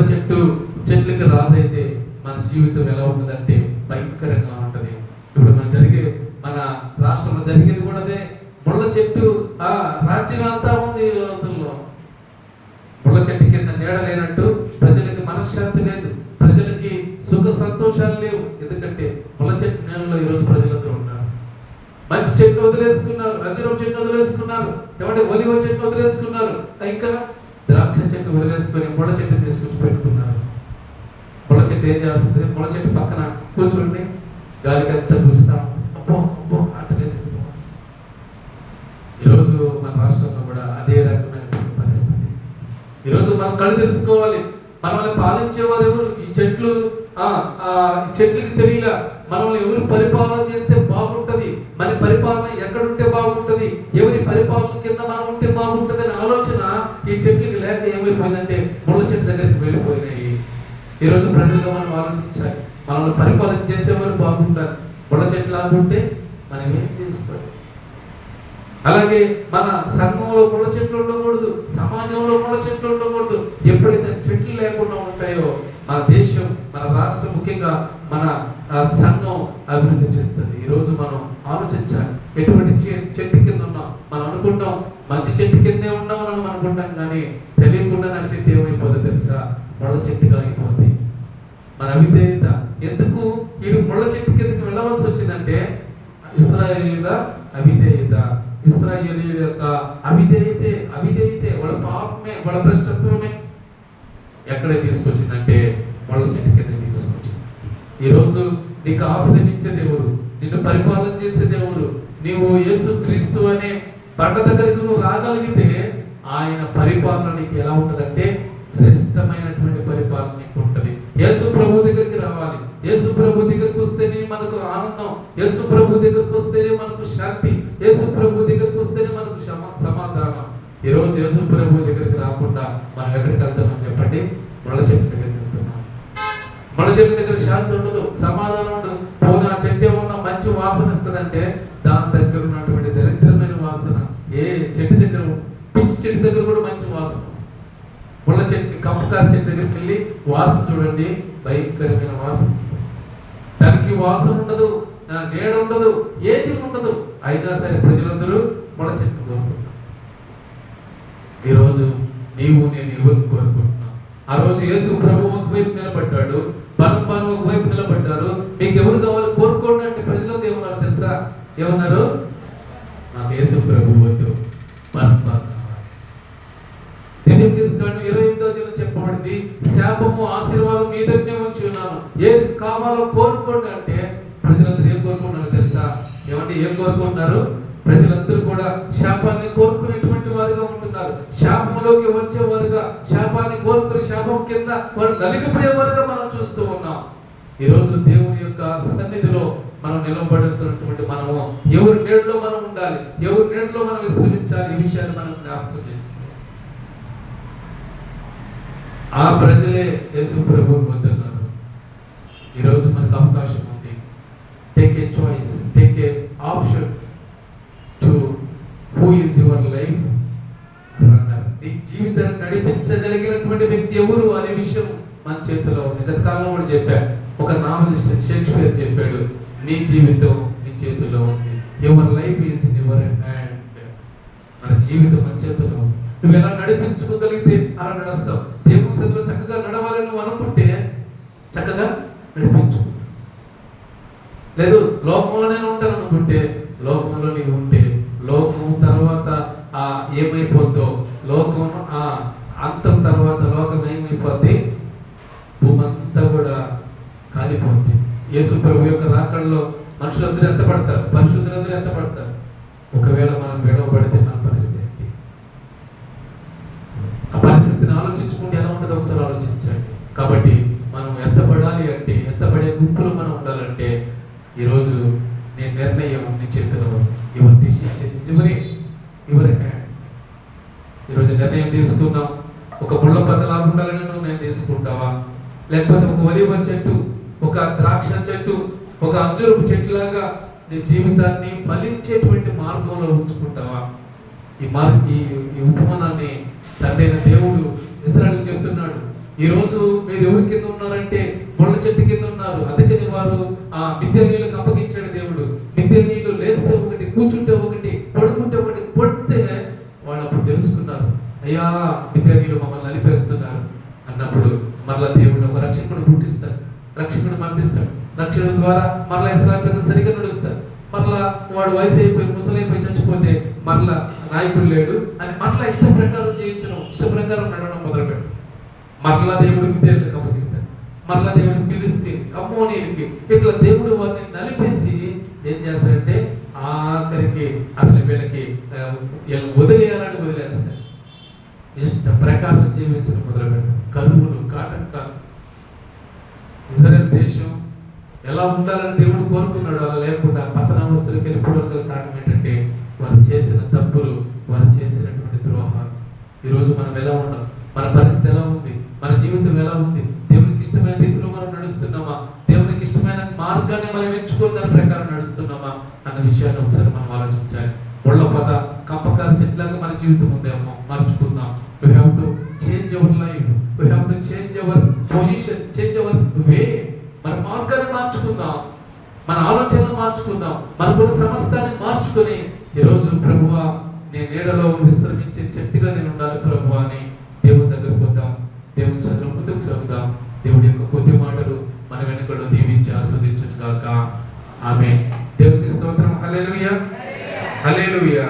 చెట్లకి రాసైతే మన జీవితం ఎలా ఉంటుందంటే భయంకరంగా ఉంటుంది. ఇప్పుడు మన రాష్ట్రంలో జరిగేది కూడా అదే. ముళ్ళ చెట్టు రాజ్యం అంతా ఉంది ఈ రోజుల్లో. ముళ్ళ చెట్టు కింద నీడ లేనట్టు ప్రజలకి మనశ్శాంతి లేదు, ప్రజలకి సుఖ సంతోషాలు లేవు. ఎందుకంటే ముళ్ళ చెట్టు నీళ్ళలో ఈరోజు ప్రజలందరూ ఉన్నారు. మంచి చెట్టు వదిలేసుకున్నారు, అంజూరపు చెట్టు వదిలేసుకున్నారు, ఏమంటే ఒలివ చెట్టు వదిలేసుకున్నారు, ఇంకా ద్రాక్ష చెట్టు వదిలేసుకొని ముళ్ళ చెట్టుని తీసుకొచ్చి పెట్టుకున్నారు. ముళ్ళ చెట్టు ఏం చేస్తుంది? ముళ్ళ చెట్టు పక్కన కూర్చోండి, గాలికి అంతా కూర్చుతాం, అబ్బో అంటలేసింది. ఈరోజు మన రాష్ట్రంలో కూడా అదే రకమైన పరిస్థితి. ఈరోజు మనం కళ్ళు తెలుసుకోవాలి, మనల్ని పాలించేవారు ఎవరు? ఈ చెట్లకి తెలియలా మనల్ని ఎవరు పరిపాలన చేస్తే బాగుంటది, మన పరిపాలన ఎక్కడుంటే బాగుంటది, ఎవరి పరిపాలన కింద మనం ఉంటే బాగుంటది అనే ఆలోచన ఈ చెట్లకి లేక ఏమైపోయిందంటే ముళ్ళ చెట్టు దగ్గరికి వెళ్ళిపోయినాయి. ఈరోజు ప్రజలుగా మనం ఆలోచించాలి, మనల్ని పరిపాలన చేసేవారు బాగుంటారు. ముళ్ళ చెట్లు లాగుంటే మనం ఏం చేసుకోవాలి. అలాగే మన సంఘంలో ముళ్ళ చెట్లు ఉండకూడదు, సమాజంలో ముళ్ళ చెట్లు ఉండకూడదు. ఎప్పుడైతే చెట్లు లేకుండా ఉంటాయో మన దేశం, మన రాష్ట్రం, ముఖ్యంగా మన సంఘం అభివృద్ధి చెందుతుంది. ఈరోజు మనం ఆలోచించాలి, ఎటువంటి చెట్టు కింద ఉన్నాం. మనం అనుకుంటాం మంచి చెట్టు కిందే ఉన్నామని మనం అనుకుంటాం, కానీ తెలియకుండా నా చెట్టు ఏమైపోతుందో తెలుసా? ముళ్ళ చెట్టుగా అయిపోతుంది. మన అవిధేయత ఎందుకు వీరు ముళ్ళ చెట్టు కిందకి వెళ్ళవలసి వచ్చిందంటే ఇశ్రాయేలీయుల అవిధేయత, ఇశ్రాయేలీయుల యొక్క అవిధేయతే వాళ్ళ పాపమే, వాళ్ళ భ్రష్టత్వమే ఎక్కడే తీసుకొచ్చిందంటే ముళ్ళ చెట్టు కింద తీసుకొచ్చింది. ఈరోజు నీకు ఆశ్రయించేది ఎవరు? నిన్ను పరిపాలన చేసేది ఎవరు? నీవు యేసుక్రీస్తు అనే బండ దగ్గరికి నువ్వు రాగలిగితే ఆయన పరిపాలన నీకు ఎలా ఉంటుందంటే శ్రేష్టమైనటువంటి పరిపాలన నీకు ఉంటుంది. యేసు ప్రభు దగ్గరికి రావాలి. యేసు ప్రభు దగ్గరికి వస్తేనే మనకు ఆనందం, యేసు ప్రభు దగ్గరికి వస్తేనే మనకు శాంతి, యేసు ప్రభు దగ్గరికి వస్తేనే మనకు సమాధానం. ఈరోజు యేసు ప్రభు దగ్గరికి రాకుండా మనం ఎక్కడికి వెళ్తామని చెప్పండి? ముళ్ళ చెట్టు దగ్గరికి వెళ్తున్నాం. ముళ్ళ చెట్టు దగ్గర శాంతి ఉండదు, సమాధానం ఉండదు. పోనీ ఆ చెట్టు ఏమన్నా మంచి వాసన ఇస్తుందంటే దాని దగ్గర ఉన్నటువంటి దరిద్రమైన వాసన ఏ చెట్టు దగ్గర, పిచ్చి చెట్టు దగ్గర కూడా మంచి వాసన వస్తుంది. ముళ్ళ చెట్టు, కంపకార చెట్టు దగ్గరికి వెళ్ళి వాసన చూడండి, భయంకరమైన వాసన వస్తుంది. దానికి వాసన ఉండదు, నీడ ఉండదు, ఏది ఉండదు. అయినా సరే ప్రజలందరూ ముళ్ళ చెట్టు కోరుకుంటారు. ఈరోజు నీవు నేను ఎవరిని కోరుకుంటున్నాం? ఆ రోజు యేసు ప్రభు ఒకవైపు నిలబడ్డాడు, బరబ్బను ఒకవైపు నిలబడ్డారు. మీకు ఎవరు కావాలి కోరుకోండి అంటే ప్రజలందరూ ఏమన్నారు తెలుసా? ఏమన్నారు? నాకు యేసు ప్రభు వద్దు, బరబ్బా కావాలి. 28వ చెప్పబడింది, శాపము ఆశీర్వాదం మీ దగ్గరనే ఉంచి ఉన్నాను, ఏది కావాలో కోరుకోండి అంటే ప్రజలందరూ ఏం కోరుకుంటున్నారు తెలుసా? ఏమంటే ఏం కోరుకుంటున్నారు? ప్రజలందరూ కూడా శాపాన్ని కోరుకునేటువంటి వారుగా ఉంటున్నారు. శాపంలోకి వచ్చేవారుగా, శాపాన్ని కోరుకుని శాపం కింద వారు నలిగిపోయేవారుగా మనం చూస్తూ ఉన్నాం. ఈరోజు దేవుని యొక్క సన్నిధిలో మనం నిలబడుతున్నటువంటి మనము ఎవరి నీడలో మనం ఉండాలి, ఎవరి నీడలో మనం విశ్రమించాలి, ఈ విషయాన్ని మనం జ్ఞాపకం చేసుకోవాలి. ఆ ప్రజలే యేసు ప్రభువుని వద్దన్నారు. ఈరోజు మనకు అవకాశం ఉంది. Take a choice, take a option to who is your life runner. నీ జీవితాన్ని నడిపించగలిగినటువంటి వ్యక్తి ఎవరు అనే విషయం మన చేతిలో ఉంది. గత కాలంలో కూడా చెప్పాడు, ఒక నావలిస్ట్ షేక్స్పియర్ చెప్పాడు, నీ జీవితం నీ చేతిలో ఉంది. Your life is in your hand. మన జీవితం మన చేతిలో ఉంది. నువ్వు ఎలా నడిపించుకోగలిగితే అలా నడుస్తావు. దేవుని సన్నిధిలో చక్కగా నడవాలని నువ్వు అనుకుంటే చక్కగా నడిపించు. లేదు లోకంలో నేను ఉంటాను అనుకుంటే, లోకంలో నీవు ఉంటే లోకం తర్వాత ఏమైపోద్దో, లోకం అంతం తర్వాత లోకం ఏమైపోద్ది? భూమంతా కూడా కాలిపోద్ది. యేసు ప్రభు యొక్క రాకడలో మనుషులందరూ ఎత్తపడతారు, పరిశుద్ధులందరూ ఎత్తపడతారు. ఒకవేళ మనం విడవబడితే మన పరిస్థితి ఏంటి? ఆ పరిస్థితిని ఆలోచించుకుంటే ఎలా ఉంటుందో ఒకసారి ఆలోచించండి. కాబట్టి మనం ఎత్తబడాలి అంటే, ఎత్తబడే గుంపులో మనం ఉండాలంటే ఈరోజు నీ నిర్ణయం నీ చేతిలో, your decision is your hand. ఈరోజు నిర్ణయం తీసుకుందాం. ఒక ముళ్ళ పదలాగా ఉండాలని నిర్ణయం తీసుకుంటావా? లేకపోతే ఒక ఒలివ చెట్టు, ఒక ద్రాక్ష చెట్టు, ఒక అంజూరపు చెట్టు లాగా నీ జీవితాన్ని ఫలించేటువంటి మార్గంలో ఉంచుకుంటావా? ఈ ఉపమానాన్ని తండ్రి దేవుడు ఇశ్రాయేలుకు చెప్తున్నాడు. ఈ రోజు మీరు ఎవరి కింద ఉన్నారంటే ముళ్ళ చెట్టు కింద ఉన్నారు. అందుకని వారు ఆ మిద్యానీయులకు అప్పగించాడు దేవుడు. మిద్యానీయులు లేస్తే ఒకటి, కూర్చుంటే ఒకటి, పడుకుంటే ఒకటి, పడితే వాళ్ళు అప్పుడు తెలుసుకున్నారు, అయ్యా మిద్యానీయులు మమ్మల్ని నలిపేస్తున్నారు అన్నప్పుడు మరలా దేవుడు ఒక రక్షకుడు పుట్టిస్తాడు, రక్షకుడు పంపిస్తాడు. రక్షకుడు ద్వారా మరలా ఇశ్రాయేలు ప్రజలు సరిగ్గా నడుస్తారు. మరలా వాడు వయసు అయిపోయి ముసలైపోయి చచ్చిపోతే మరలా నాయకుడు లేడు అని మరలా ఇష్ట ప్రకారం చేయించడం, ఇష్ట ప్రకారం నడవడం మొదలుపెట్టు. మరలా దేవుడికి మిద్యానీయులకు అప్పగిస్తాడు. మరలా దేవుడికి పిలిస్తే అమ్మోనీయులకి, ఇట్లా దేవుడు వారిని నలిపేసి ఏం చేస్తాడంటే ఆఖరికి అసలు వీళ్ళకి వదిలేయాలని వదిలేస్తాడు. ఇష్ట ప్రకారం జీవించడం మొదలుపెట్టాడు. కరువులు, కాటకాలు. ఇజ్రాయెల్ దేశం ఎలా ఉండాలని దేవుడు కోరుకున్నాడు. అలా లేకుండా పతనావస్థలకు వెళ్ళిపోవడం గల కారణం ఏంటంటే వారు చేసిన తప్పులు, వారు చేసినటువంటి ద్రోహాలు. ఈరోజు మనం ఎలా ఉన్నాం, మన పరిస్థితి ఎలా ఉంది, మన జీవితం ఎలా ఉంది, దేవునికి ఇష్టమైన రీతిలో మనం నడుస్తున్నామా, దేవునికి ఇష్టమైన మార్గాన్ని మనం ఎంచుకున్న దాని ప్రకారం నడుస్తున్నామా అన్న విషయాన్ని ఒకసారి మనం ఆలోచించాలి. ఒళ్ళ పద కంపకాల చెట్లాగా మన జీవితం ఉందేమో మార్చుకుందాం. We have to change our life. We have to change our position, change our way. మన మార్గాన్ని మార్చుకుందాం, మన ఆలోచనలు మార్చుకుందాం, మనకున్న సమస్తాన్ని మార్చుకొని ఈరోజు ప్రభువా నీ నీడలో విశ్రమించే చెట్టుగా నేను ఉండాలి ప్రభువా అని దేవుని దగ్గరకు వద్దాం. దేవుని సన్నిధిలో ముందుకు సాగుదాం. దేవుడి యొక్క కొద్ది మాటలు మన వెనుకలో దీవించి ఆస్వాదించును గాక. ఆమేన్. దేవునికి స్తోత్రం. హల్లెలూయా, హల్లెలూయా.